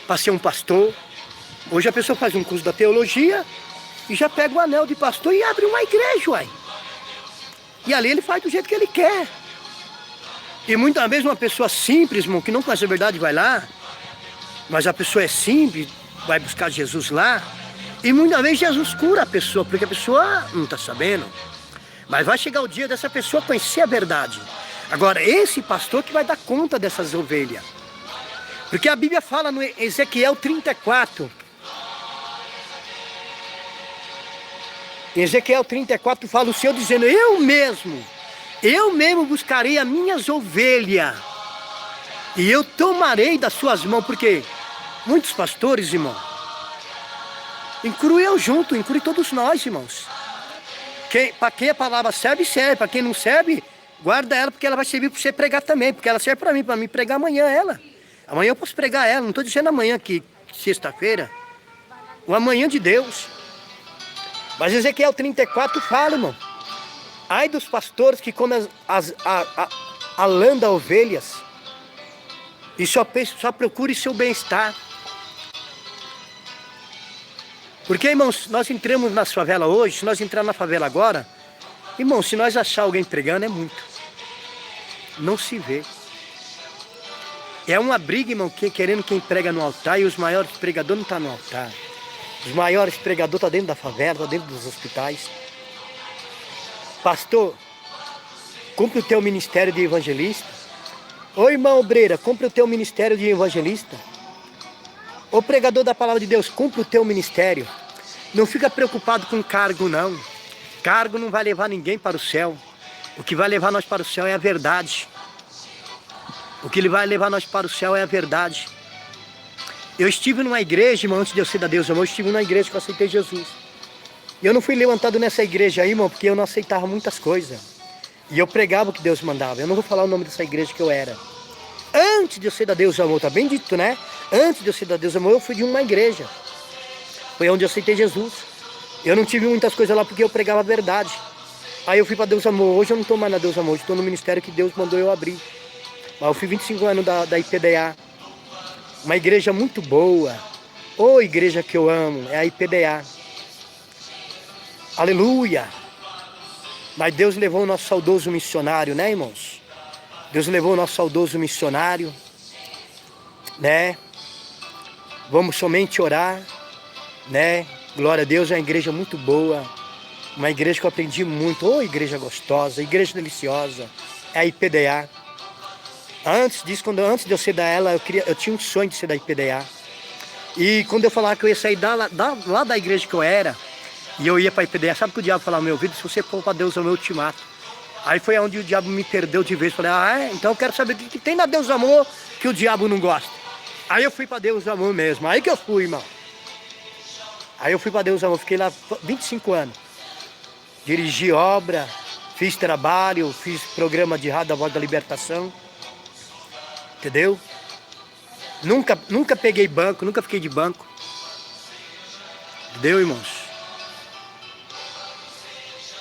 para ser um pastor. Hoje a pessoa faz um curso da teologia e já pega o anel de pastor e abre uma igreja, uai. E ali ele faz do jeito que ele quer. E muitas vezes uma pessoa simples, irmão, que não conhece a verdade, vai lá. Mas a pessoa é simples, vai buscar Jesus lá. E muitas vezes Jesus cura a pessoa, porque a pessoa não está sabendo. Mas vai chegar o dia dessa pessoa conhecer a verdade. Agora, esse pastor que vai dar conta dessas ovelhas. Porque a Bíblia fala no Ezequiel 34. Em Ezequiel 34 fala o Senhor dizendo, eu mesmo buscarei as minhas ovelhas. E eu tomarei das suas mãos, porque muitos pastores, irmão, inclui eu junto, inclui todos nós, irmãos. Para quem a palavra serve, serve. Para quem não serve, guarda ela, porque ela vai servir para você pregar também. Porque ela serve para mim pregar amanhã ela. Amanhã eu posso pregar ela, não estou dizendo amanhã aqui, sexta-feira. O amanhã de Deus. Mas Ezequiel 34 fala, irmão. Ai dos pastores que comem a lã das ovelhas e só procure seu bem-estar. Porque, irmãos, nós entramos nas favelas hoje, se nós entrarmos na favela agora, irmão, se nós achar alguém pregando é muito. Não se vê. É uma briga, irmão, querendo quem prega no altar, e os maiores pregadores não estão no altar. Os maiores pregadores estão dentro da favela, estão dentro dos hospitais. Pastor, cumpre o teu ministério de evangelista. Ô irmão obreira, cumpre o teu ministério de evangelista. Ô pregador da palavra de Deus, cumpre o teu ministério. Não fica preocupado com cargo, não. Cargo não vai levar ninguém para o céu. O que vai levar nós para o céu é a verdade. O que vai levar nós para o céu é a verdade. Eu estive numa igreja, irmão, antes de eu ser da Deus Amor, eu estive numa igreja que eu aceitei Jesus. E eu não fui levantado nessa igreja aí, irmão, porque eu não aceitava muitas coisas. E eu pregava o que Deus mandava. Eu não vou falar o nome dessa igreja que eu era. Antes de eu ser da Deus Amor, tá bem dito, né? Antes de eu ser da Deus Amor, eu fui de uma igreja. Foi onde eu aceitei Jesus. Eu não tive muitas coisas lá porque eu pregava a verdade. Aí eu fui para Deus Amor. Hoje eu não estou mais na Deus Amor, estou no ministério que Deus mandou eu abrir. Mas eu fui 25 anos da IPDA. Uma igreja muito boa. Ô igreja que eu amo, é a IPDA. Aleluia! Mas Deus levou o nosso saudoso missionário, né, irmãos? Deus levou o nosso saudoso missionário, né? Vamos somente orar, né? Glória a Deus, é uma igreja muito boa. Uma igreja que eu aprendi muito. Ô igreja gostosa, igreja deliciosa. É a IPDA. Antes disso, antes de eu ser da ela, eu tinha um sonho de ser da IPDA. E quando eu falava que eu ia sair lá da igreja que eu era, e eu ia para a IPDA, sabe o que o diabo falava no meu ouvido? Se você for para Deus Amor, eu te mato. Aí foi onde o diabo me perdeu de vez. Falei, então eu quero saber o que tem na Deus Amor que o diabo não gosta. Aí eu fui para Deus Amor mesmo. Aí que eu fui, irmão. Aí eu fui para Deus Amor, fiquei lá 25 anos. Dirigi obra, fiz trabalho, fiz programa de rádio da Voz da Libertação. Entendeu? Nunca peguei banco, nunca fiquei de banco. Entendeu, irmãos?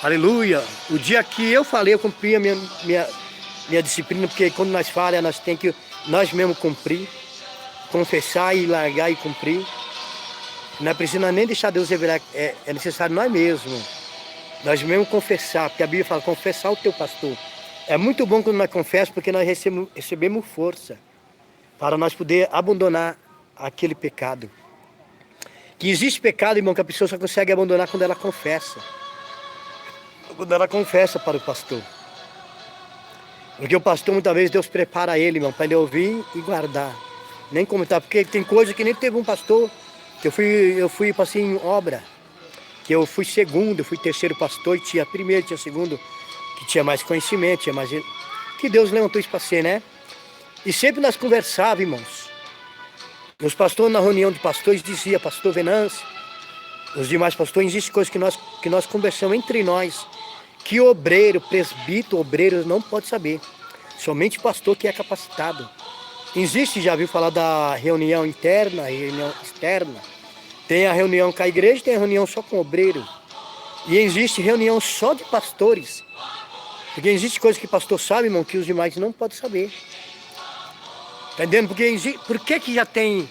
Aleluia. O dia que eu falei, eu cumpri a minha disciplina, porque quando nós falhamos, nós temos que nós mesmos cumprir. Confessar e largar e cumprir. Não é preciso nem deixar Deus revelar, é necessário nós mesmos. Nós mesmos confessar, porque a Bíblia fala, confessar o teu pastor. É muito bom quando nós confessamos, porque nós recebemos força para nós poder abandonar aquele pecado. Que existe pecado, irmão, que a pessoa só consegue abandonar quando ela confessa. Quando ela confessa para o pastor. Porque o pastor, muitas vezes, Deus prepara ele, irmão, para ele ouvir e guardar. Nem comentar, porque tem coisa que nem teve um pastor, que eu fui passei em obra, que eu fui segundo, eu fui terceiro pastor, e tinha primeiro, tinha segundo, que tinha mais conhecimento, tinha mais... Que Deus levantou isso para ser, né? E sempre nós conversávamos, irmãos. Os pastores, na reunião de pastores, dizia, pastor Venâncio, os demais pastores, existe coisa que nós conversamos entre nós, que obreiro, presbítero, obreiro não pode saber. Somente pastor que é capacitado. Existe, já viu falar da reunião interna, reunião externa. Tem a reunião com a igreja, tem a reunião só com obreiro. E existe reunião só de pastores. Porque existe coisa que pastor sabe, irmão, que os demais não podem saber. Entendendo? Por que já tem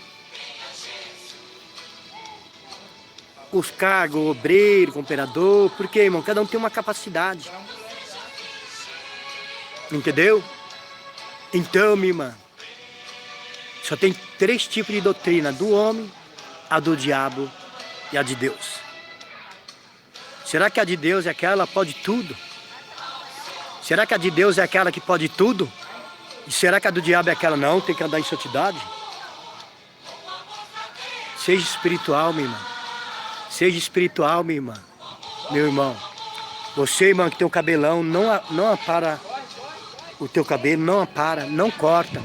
os cargos, obreiro, cooperador? Porque, irmão, cada um tem uma capacidade. Entendeu? Então, minha irmã, só tem 3 tipos de doutrina: do homem, a do diabo e a de Deus. Será que a de Deus é aquela que pode tudo? Será que a de Deus é aquela que pode tudo? E será que a do diabo é aquela não, tem que andar em santidade? Seja espiritual, minha irmã. Seja espiritual, minha irmã. Meu irmão. Você, irmão, que tem um cabelão, não apara o teu cabelo, não apara, não corta.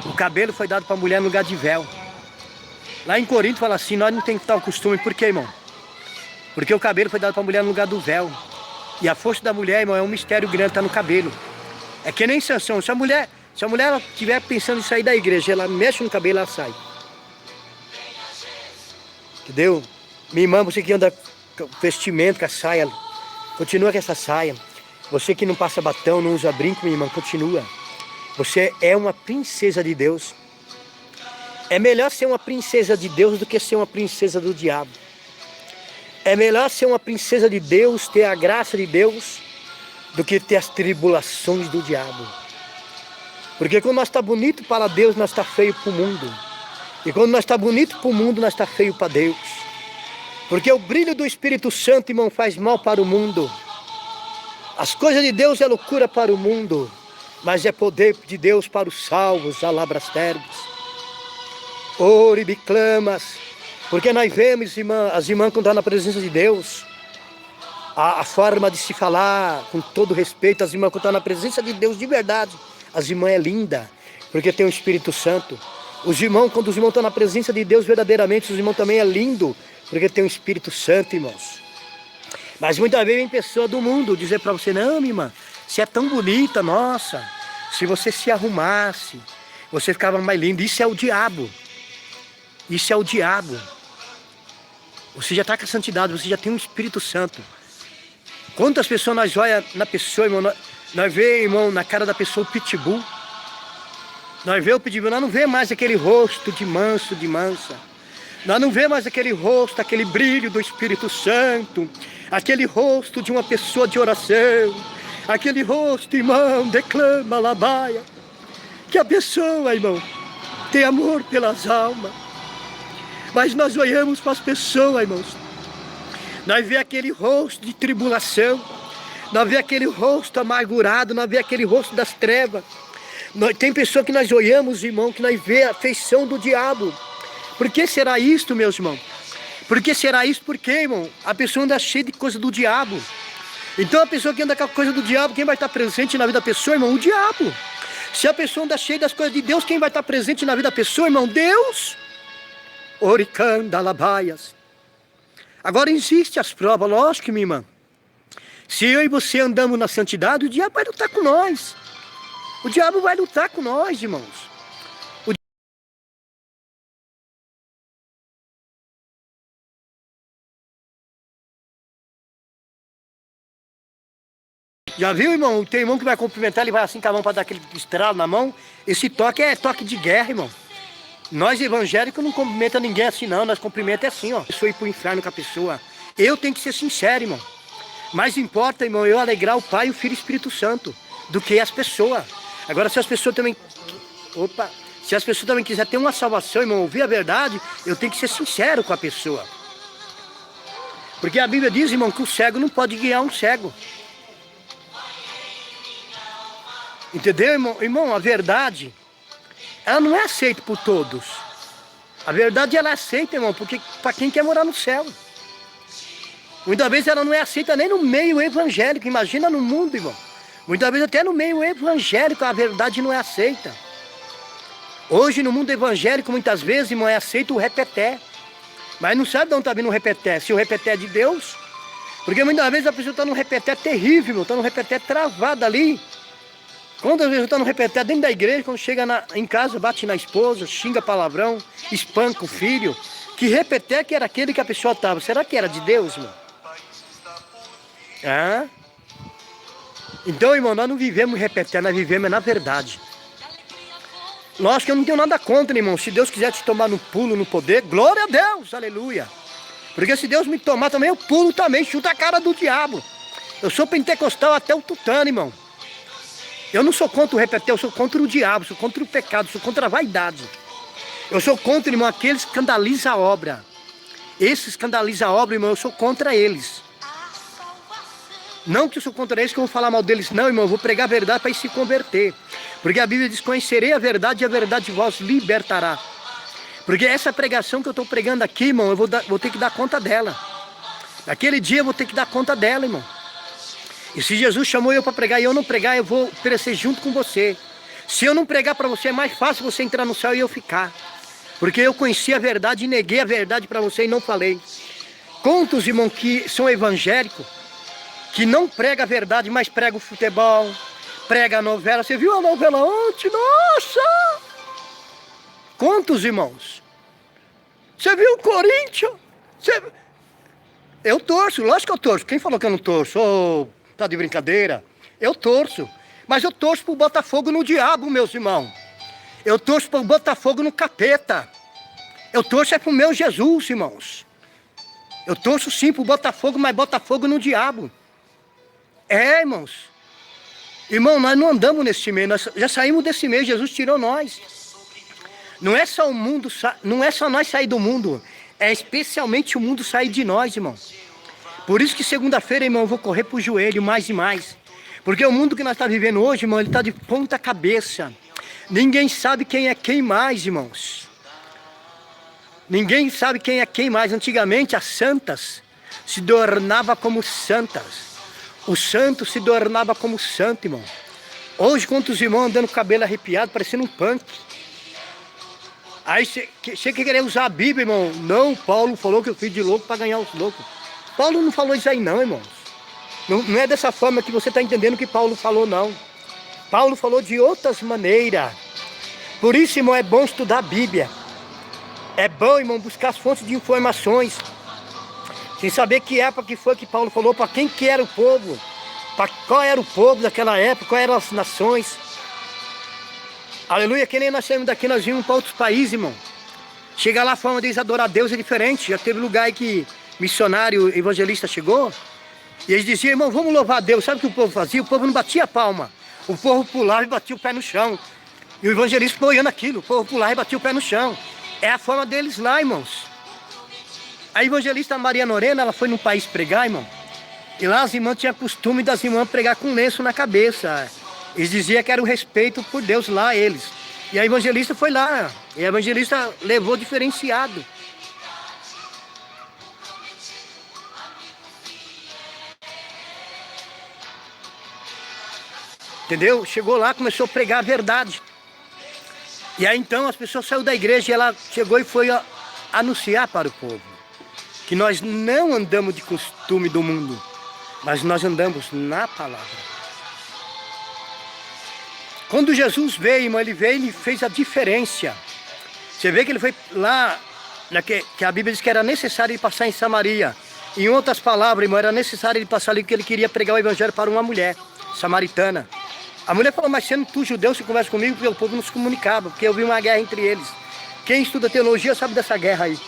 O cabelo foi dado para a mulher no lugar de véu. Lá em Corinto fala assim, nós não temos que estar o costume. Por quê, irmão? Porque o cabelo foi dado para a mulher no lugar do véu. E a força da mulher, irmão, é um mistério grande, está no cabelo. É que nem Sansão. Se a mulher estiver pensando em sair da igreja, ela mexe no cabelo, ela sai. Entendeu? Minha irmã, você que anda com vestimento, com a saia, continua com essa saia. Você que não passa batom, não usa brinco, minha irmã, continua. Você é uma princesa de Deus. É melhor ser uma princesa de Deus do que ser uma princesa do diabo. É melhor ser uma princesa de Deus, ter a graça de Deus, do que ter as tribulações do diabo. Porque quando nós estamos bonitos para Deus, nós estamos feios para o mundo. E quando nós estamos bonitos para o mundo, nós estamos feios para Deus. Porque o brilho do Espírito Santo, irmão, faz mal para o mundo. As coisas de Deus é loucura para o mundo, mas é poder de Deus para os salvos, alabras terbes. Oribiclamas. Porque nós vemos, irmã, as irmãs quando estão na presença de Deus, a forma de se falar, com todo respeito, as irmãs quando estão na presença de Deus de verdade, as irmãs é linda, porque tem o Espírito Santo. Os irmãos, quando os irmãos estão na presença de Deus verdadeiramente, os irmãos também é lindo, porque tem o Espírito Santo, irmãos. Mas muitas vezes vem pessoa do mundo dizer para você, não, minha irmã, você é tão bonita, nossa, se você se arrumasse, você ficava mais linda. Isso é o diabo. Isso é o diabo. Você já está com a santidade, você já tem um Espírito Santo. Quantas pessoas nós olhamos na pessoa, irmão, nós vemos, irmão, na cara da pessoa o pitbull. Nós vemos o pitbull, nós não vemos mais aquele rosto de manso, de mansa. Nós não vemos mais aquele rosto, aquele brilho do Espírito Santo. Aquele rosto de uma pessoa de oração. Aquele rosto, irmão, declama, labaia. Que a pessoa, irmão, tem amor pelas almas. Mas nós olhamos para as pessoas, irmãos. Nós vemos aquele rosto de tribulação. Nós vemos aquele rosto amargurado. Nós vemos aquele rosto das trevas. Tem pessoa que nós olhamos, irmão, que nós vemos a feição do diabo. Por que será isto, meus irmãos? Por que será isso? Porque, irmão, a pessoa anda cheia de coisa do diabo. Então a pessoa que anda com a coisa do diabo, quem vai estar presente na vida da pessoa, irmão? O diabo. Se a pessoa anda cheia das coisas de Deus, quem vai estar presente na vida da pessoa, irmão? Deus. Oricanda, labaias. Agora existe as provas, lógico, minha irmã. Se eu e você andamos na santidade, o diabo vai lutar com nós. O diabo vai lutar com nós, irmãos. Já viu, irmão? Tem irmão que vai cumprimentar, ele vai assim com a mão para dar aquele estralo na mão. Esse toque é toque de guerra, irmão. Nós evangélicos não cumprimentamos ninguém assim não, nós cumprimentamos assim, ó. A pessoa ir pro inferno com a pessoa. Eu tenho que ser sincero, irmão. Mais importa, irmão, eu alegrar o Pai, o Filho e o Espírito Santo, do que as pessoas. Agora, se as pessoas também... Se as pessoas também quiserem ter uma salvação, irmão, ouvir a verdade, eu tenho que ser sincero com a pessoa. Porque a Bíblia diz, irmão, que o cego não pode guiar um cego. Entendeu, irmão? Irmão, a verdade... ela não é aceita por todos. A verdade ela é aceita, irmão, porque para quem quer morar no céu. Muitas vezes ela não é aceita nem no meio evangélico, imagina no mundo, irmão. Muitas vezes até no meio evangélico a verdade não é aceita. Hoje no mundo evangélico, muitas vezes, irmão, é aceito o repeté. Mas não sabe de onde está vindo o repeté. Se o repeté é de Deus. Porque muitas vezes a pessoa está num repeté terrível, está num repeté travado ali. Quantas vezes está no repeté dentro da igreja, quando chega em casa, bate na esposa, xinga palavrão, espanca o filho. Que repeté que era aquele que a pessoa estava? Será que era de Deus, irmão? Ah? Então, irmão, nós não vivemos repeté, nós vivemos na verdade. Lógico que eu não tenho nada contra, irmão. Se Deus quiser te tomar no pulo, no poder, glória a Deus, aleluia. Porque se Deus me tomar também, eu pulo também, chuta a cara do diabo. Eu sou pentecostal até o tutano, irmão. Eu não sou contra o repeté, eu sou contra o diabo, sou contra o pecado, sou contra a vaidade. Eu sou contra, irmão, aqueles que escandalizam a obra. Esses escandalizam a obra, irmão, eu sou contra eles. Não que eu sou contra eles, que eu vou falar mal deles, não, irmão, eu vou pregar a verdade para eles se converter. Porque a Bíblia diz, conhecerei a verdade e a verdade vos libertará. Porque essa pregação que eu estou pregando aqui, irmão, eu vou ter que dar conta dela. Naquele dia eu vou ter que dar conta dela, irmão. E se Jesus chamou eu para pregar e eu não pregar, eu vou perecer junto com você. Se eu não pregar para você, é mais fácil você entrar no céu e eu ficar. Porque eu conheci a verdade e neguei a verdade para você e não falei. Quantos, irmão, que são evangélicos, que não prega a verdade, mas prega o futebol, prega a novela. Você viu a novela ontem? Nossa! Quantos, irmãos? Você viu o Corinthians? Eu torço, lógico que eu torço. Quem falou que eu não torço? Oh, tá de brincadeira? Eu torço. Mas eu torço pro Botafogo no diabo, meus irmãos. Eu torço pro Botafogo no capeta. Eu torço é pro meu Jesus, irmãos. Eu torço sim pro Botafogo, mas Botafogo no diabo. É, irmãos. Irmão, nós não andamos nesse meio, nós já saímos desse meio, Jesus tirou nós. Não é só o mundo, não é só nós sair do mundo, é especialmente o mundo sair de nós, irmão. Por isso que segunda-feira, irmão, eu vou correr pro joelho mais e mais. Porque o mundo que nós estamos vivendo hoje, irmão, ele está de ponta cabeça. Ninguém sabe quem é quem mais, irmãos. Ninguém sabe quem é quem mais. Antigamente, as santas se adornavam como santas. O santo se adornava como santo, irmão. Hoje, quantos irmãos andando com o cabelo arrepiado, parecendo um punk. Aí você querer usar a Bíblia, irmão. Não, Paulo falou que eu fiz de louco para ganhar os loucos. Paulo não falou isso aí não, irmãos. Não é dessa forma que você está entendendo que Paulo falou, não. Paulo falou de outras maneiras. Por isso, irmão, é bom estudar a Bíblia. É bom, irmão, buscar as fontes de informações. Sem saber que época que foi que Paulo falou, para quem que era o povo. Para qual era o povo daquela época, quais eram as nações. Aleluia, que nem nós saímos daqui, nós vimos para outros países, irmão. Chega lá, a forma deles adorar a Deus é diferente. Já teve lugar aí que missionário, evangelista chegou. E eles diziam, irmão, vamos louvar a Deus. Sabe o que o povo fazia? O povo não batia a palma. O povo pulava e batia o pé no chão. E o evangelista apoiando aquilo. O povo pulava e batia o pé no chão. É a forma deles lá, irmãos. A evangelista Maria Norena, ela foi num país pregar, irmão. E lá as irmãs tinham costume das irmãs pregar com lenço na cabeça. Eles diziam que era o respeito por Deus lá, eles. E a evangelista foi lá. E a evangelista levou diferenciado. Entendeu? Chegou lá, começou a pregar a verdade. E aí então as pessoas saíram da igreja e ela chegou e foi anunciar para o povo que nós não andamos de costume do mundo, mas nós andamos na palavra. Quando Jesus veio, irmão, ele fez a diferença. Você vê que ele foi lá, que a Bíblia diz que era necessário ele passar em Samaria. Em outras palavras, irmão, era necessário ele passar ali porque ele queria pregar o evangelho para uma mulher samaritana. A mulher falou, mas sendo tu judeu, você conversa comigo, porque o povo não se comunicava, porque eu vi uma guerra entre eles. Quem estuda teologia sabe dessa guerra aí.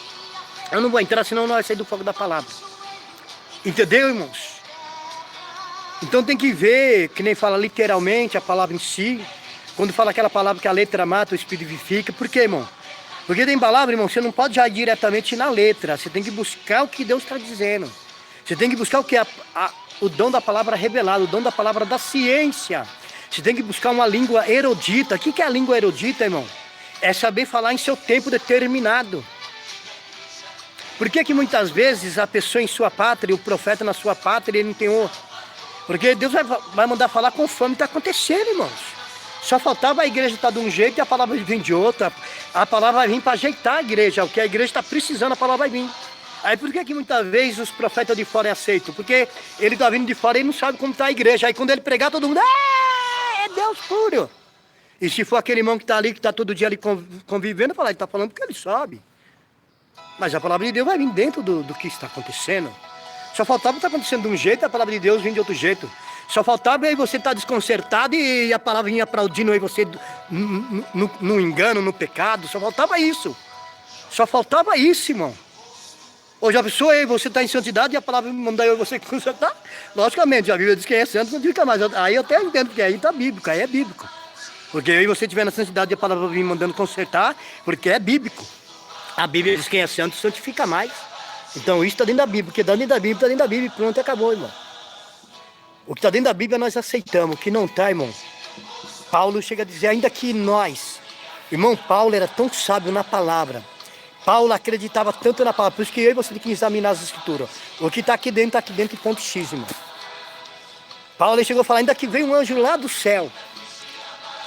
Eu não vou entrar, senão não vai sair do fogo da palavra. Entendeu, irmãos? Então tem que ver, que nem fala literalmente a palavra em si. Quando fala aquela palavra que a letra mata, o espírito vivifica. Por quê, irmão? Porque tem palavra, irmão, você não pode já ir diretamente na letra. Você tem que buscar o que Deus está dizendo. Você tem que buscar o que o dom da palavra revelado, o dom da palavra da ciência. Você tem que buscar uma língua erudita. O que é a língua erudita, irmão? É saber falar em seu tempo determinado. Por que muitas vezes a pessoa em sua pátria, o profeta na sua pátria, ele não tem honra? Porque Deus vai mandar falar conforme está acontecendo, irmãos. Só faltava a igreja estar de um jeito e a palavra vir de outra. A palavra vai vir para ajeitar a igreja. O que a igreja está precisando, a palavra vai vir. Aí por que muitas vezes os profetas de fora é aceitam? Porque ele está vindo de fora e não sabe como está a igreja. Aí quando ele pregar, todo mundo, é Deus puro. E se for aquele irmão que está ali, que está todo dia ali convivendo, ele está falando porque ele sabe. Mas a palavra de Deus vai vir dentro do que está acontecendo. Só faltava estar acontecendo de um jeito e a palavra de Deus vir de outro jeito. Só faltava aí você estar desconcertado e a palavra vinha aplaudindo aí você no engano, no pecado. Só faltava isso. Só faltava isso, irmão. Ou já pensou aí, você está em santidade e a palavra manda eu você consertar? Logicamente, a Bíblia diz que quem é santo não fica mais. Aí eu até entendo que aí está bíblico, aí é bíblico. Porque aí você estiver na santidade e a palavra vir mandando consertar, porque é bíblico. A Bíblia diz que quem é santo santifica mais. Então isso está dentro da Bíblia, porque está dentro da Bíblia, está dentro da Bíblia, pronto, acabou, irmão. O que está dentro da Bíblia nós aceitamos, o que não está, irmão. Paulo chega a dizer, ainda que nós, irmão, Paulo era tão sábio na palavra. Paulo acreditava tanto na palavra, por isso que eu e você tem que examinar as escrituras. O que está aqui dentro e ponto X, irmão. Paulo chegou a falar, ainda que veio um anjo lá do céu,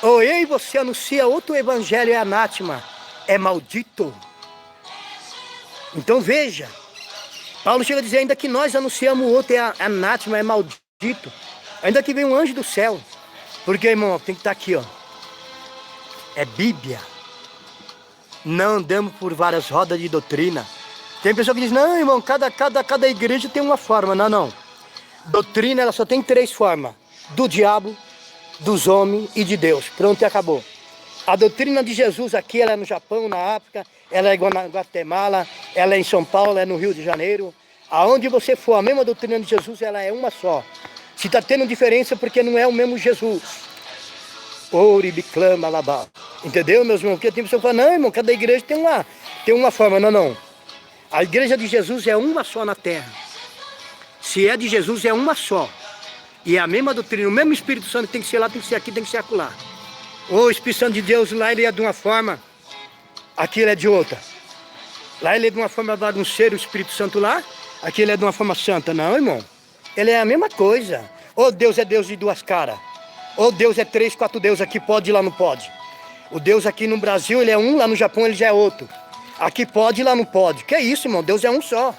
ou eu e você anuncia outro evangelho, é anátema, é maldito. Então veja, Paulo chega a dizer, ainda que nós anunciamos o outro, é anátema, é maldito. Ainda que veio um anjo do céu. Porque, irmão, tem que estar aqui, ó. É Bíblia. Não andamos por várias rodas de doutrina. Tem pessoa que diz, não, irmão, cada igreja tem uma forma. Não, não. Doutrina, ela só tem 3 formas. Do diabo, dos homens e de Deus. Pronto, e acabou. A doutrina de Jesus aqui, ela é no Japão, na África, ela é na Guatemala, ela é em São Paulo, ela é no Rio de Janeiro. Aonde você for, a mesma doutrina de Jesus, ela é uma só. Se está tendo diferença, porque não é o mesmo Jesus. Ouribiclama, labá. Entendeu, meus irmãos? Porque tem pessoa que fala, não, irmão, cada igreja tem uma forma. Não, não. A igreja de Jesus é uma só na terra. Se é de Jesus, é uma só. E é a mesma doutrina, o mesmo Espírito Santo tem que ser lá, tem que ser aqui, tem que ser acolá. O Espírito Santo de Deus, lá ele é de uma forma, aqui ele é de outra. Lá ele é de uma forma bagunceira, o Espírito Santo lá, aqui ele é de uma forma santa. Não, irmão. Ele é a mesma coisa. Ou Deus é Deus de 2 caras. Ou Deus é 3, 4 deuses, aqui pode e lá não pode. O Deus aqui no Brasil, ele é um, lá no Japão ele já é outro. Aqui pode e lá não pode. Que é isso, irmão? Deus é um só.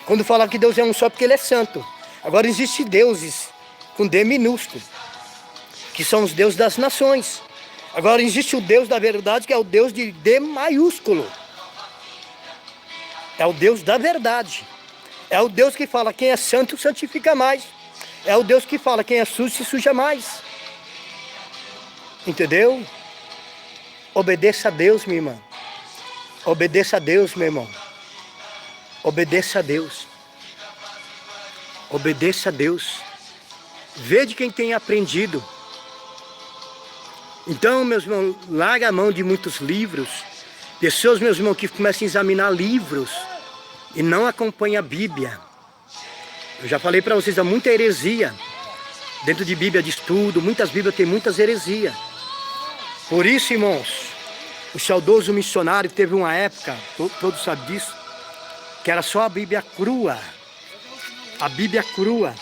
Quando fala que Deus é um só, porque ele é santo. Agora existem deuses com D minúsculo, que são os deuses das nações. Agora existe o Deus da verdade, que é o Deus de D maiúsculo. É o Deus da verdade. É o Deus que fala, quem é santo, santifica mais. É o Deus que fala, quem é sujo, se suja mais. Entendeu? Obedeça a Deus, minha irmã. Obedeça a Deus, meu irmão. Obedeça a Deus. Obedeça a Deus. Vê de quem tem aprendido. Então, meus irmãos, larga a mão de muitos livros. Pessoas, meus irmãos, que começam a examinar livros e não acompanham a Bíblia. Eu já falei para vocês, há muita heresia dentro de Bíblia de estudo. Muitas Bíblias têm muitas heresias. Por isso, irmãos, o saudoso missionário teve uma época, todos sabem disso, que era só a Bíblia crua. A Bíblia crua.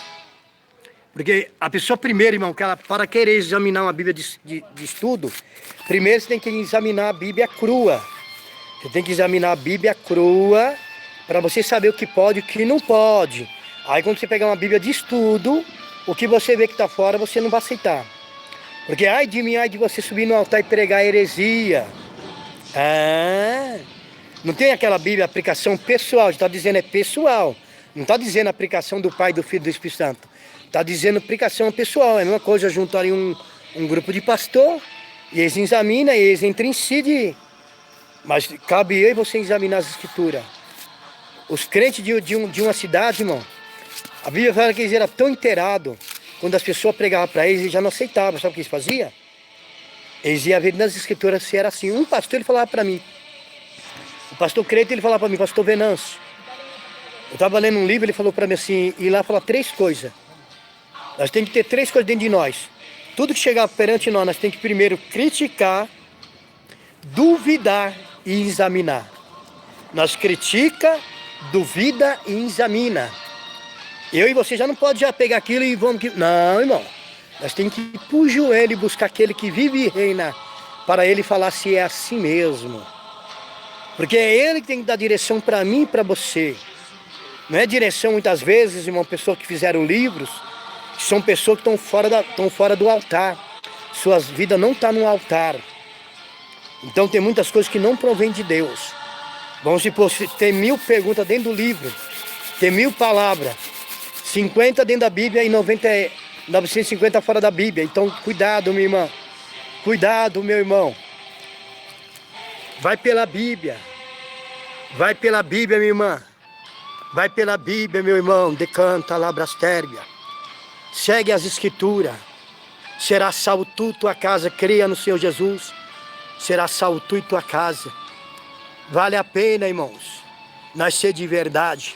Porque a pessoa primeiro, irmão, que ela, para querer examinar uma Bíblia de estudo, primeiro você tem que examinar a Bíblia crua. Você tem que examinar a Bíblia crua para você saber o que pode e o que não pode. Aí quando você pegar uma Bíblia de estudo, o que você vê que está fora, você não vai aceitar. Porque ai de mim, ai de você subir no altar e pregar heresia. Não tem aquela Bíblia, aplicação pessoal, está dizendo é pessoal. Não está dizendo aplicação do Pai, do Filho e do Espírito Santo. Está dizendo aplicação pessoal. É a mesma coisa, junto ali um grupo de pastor, e eles examinam, e eles entram em si. Mas cabe eu e você examinar as escrituras. Os crentes de uma cidade, irmão, a Bíblia fala que eles eram tão inteirados, quando as pessoas pregavam para eles já não aceitavam. Sabe o que eles faziam? Eles iam ver nas escrituras se era assim. Um pastor, ele falava para mim, o pastor crente, ele falava para mim, pastor Venâncio, eu estava lendo um livro, ele falou para mim assim, e lá fala 3 coisas. Nós temos que ter 3 coisas dentro de nós. Tudo que chegar perante nós temos que primeiro criticar, duvidar e examinar. Nós critica, duvida e examina. Eu e você já não pode já pegar aquilo e vamos... Não, irmão. Nós temos que ir pro joelho e buscar aquele que vive e reina, para ele falar se é assim mesmo. Porque é ele que tem que dar direção para mim e para você. Não é direção muitas vezes, irmão, pessoas que fizeram livros, que são pessoas que estão fora do altar. Suas vidas não estão no altar. Então tem muitas coisas que não provêm de Deus. Vamos supor, tem 1000 perguntas dentro do livro, tem 1000 palavras, 50 dentro da Bíblia e 950 fora da Bíblia. Então cuidado, minha irmã. Cuidado, meu irmão. Vai pela Bíblia. Vai pela Bíblia, minha irmã. Vai pela Bíblia, meu irmão. Decanta, labrastérbia. Segue as Escrituras. Será salvo tu, tua casa. Creia no Senhor Jesus. Será salvo tu e tua casa. Vale a pena, irmãos, nascer de verdade.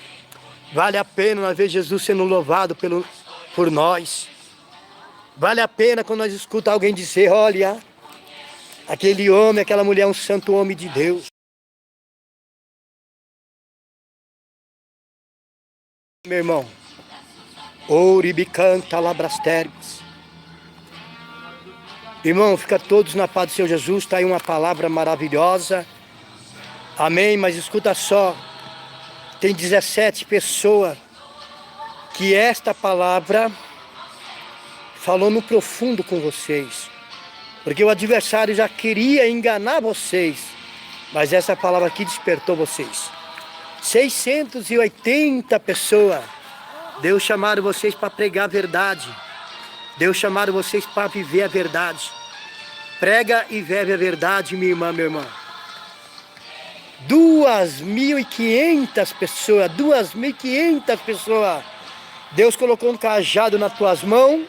Vale a pena nós ver Jesus sendo louvado por nós. Vale a pena quando nós escutamos alguém dizer, olha, aquele homem, aquela mulher é um santo homem de Deus. Meu irmão, ouribicanta labrasterbis. Irmão, fica todos na paz do Senhor Jesus, está aí uma palavra maravilhosa. Amém, mas escuta só, tem 17 pessoas que esta palavra falou no profundo com vocês. Porque o adversário já queria enganar vocês, mas essa palavra aqui despertou vocês. 680 pessoas, Deus chamaram vocês para pregar a verdade. Deus chamaram vocês para viver a verdade. Prega e vive a verdade, minha irmã, meu irmão. 2.500 pessoas, 2.500 pessoas. Deus colocou um cajado nas tuas mãos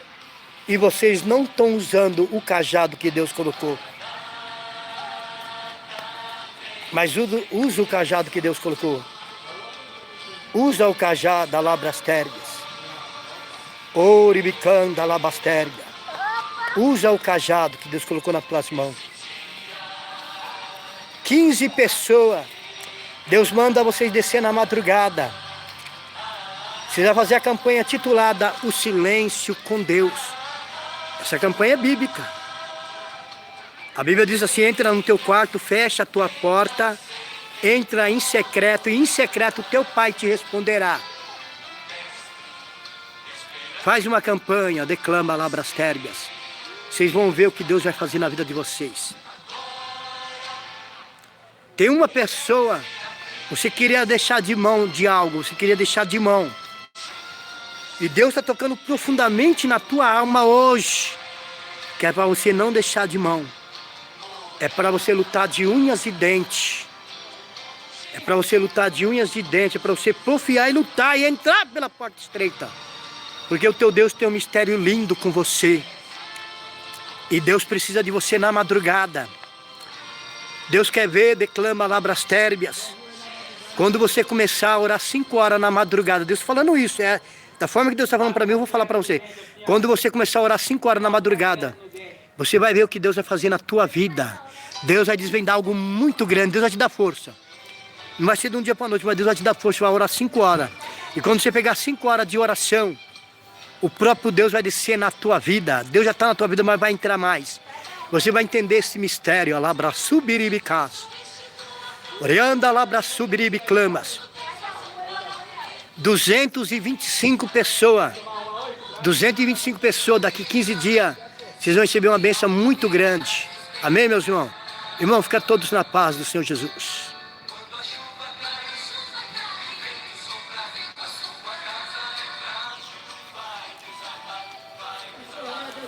e vocês não estão usando o cajado que Deus colocou. Mas usa o cajado que Deus colocou. Usa o cajado da labrastérbias. Ouribicanda labastérbia. Usa o cajado que Deus colocou nas tuas mãos. 15 pessoas. Deus manda vocês descer na madrugada. Vocês vão fazer a campanha titulada O Silêncio com Deus. Essa campanha é bíblica. A Bíblia diz assim, entra no teu quarto, fecha a tua porta, entra em secreto, e em secreto teu pai te responderá. Faz uma campanha, declama labrastérbias. Vocês vão ver o que Deus vai fazer na vida de vocês. Tem uma pessoa, você queria deixar de mão de algo, você queria deixar de mão. E Deus está tocando profundamente na tua alma hoje. Que é para você não deixar de mão. É para você lutar de unhas e dentes. É para você lutar de unhas e dentes. É para você profiar e lutar e entrar pela porta estreita. Porque o teu Deus tem um mistério lindo com você. E Deus precisa de você na madrugada. Deus quer ver, declama labrastérbias. Quando você começar a orar 5 horas na madrugada, Deus falando isso, da forma que Deus está falando para mim, eu vou falar para você. Quando você começar a orar 5 horas na madrugada, você vai ver o que Deus vai fazer na tua vida. Deus vai desvendar algo muito grande, Deus vai te dar força. Não vai ser de um dia para a noite, mas Deus vai te dar força, vai orar 5 horas. E quando você pegar 5 horas de oração, o próprio Deus vai descer na tua vida. Deus já está na tua vida, mas vai entrar mais. Você vai entender esse mistério. Alabra subiribicas. Orianda alabra subiribiclamas. 225 pessoas. 225 pessoas, daqui 15 dias, vocês vão receber uma bênção muito grande. Amém, meus irmãos? Irmão, fica todos na paz do Senhor Jesus.
Essa hora da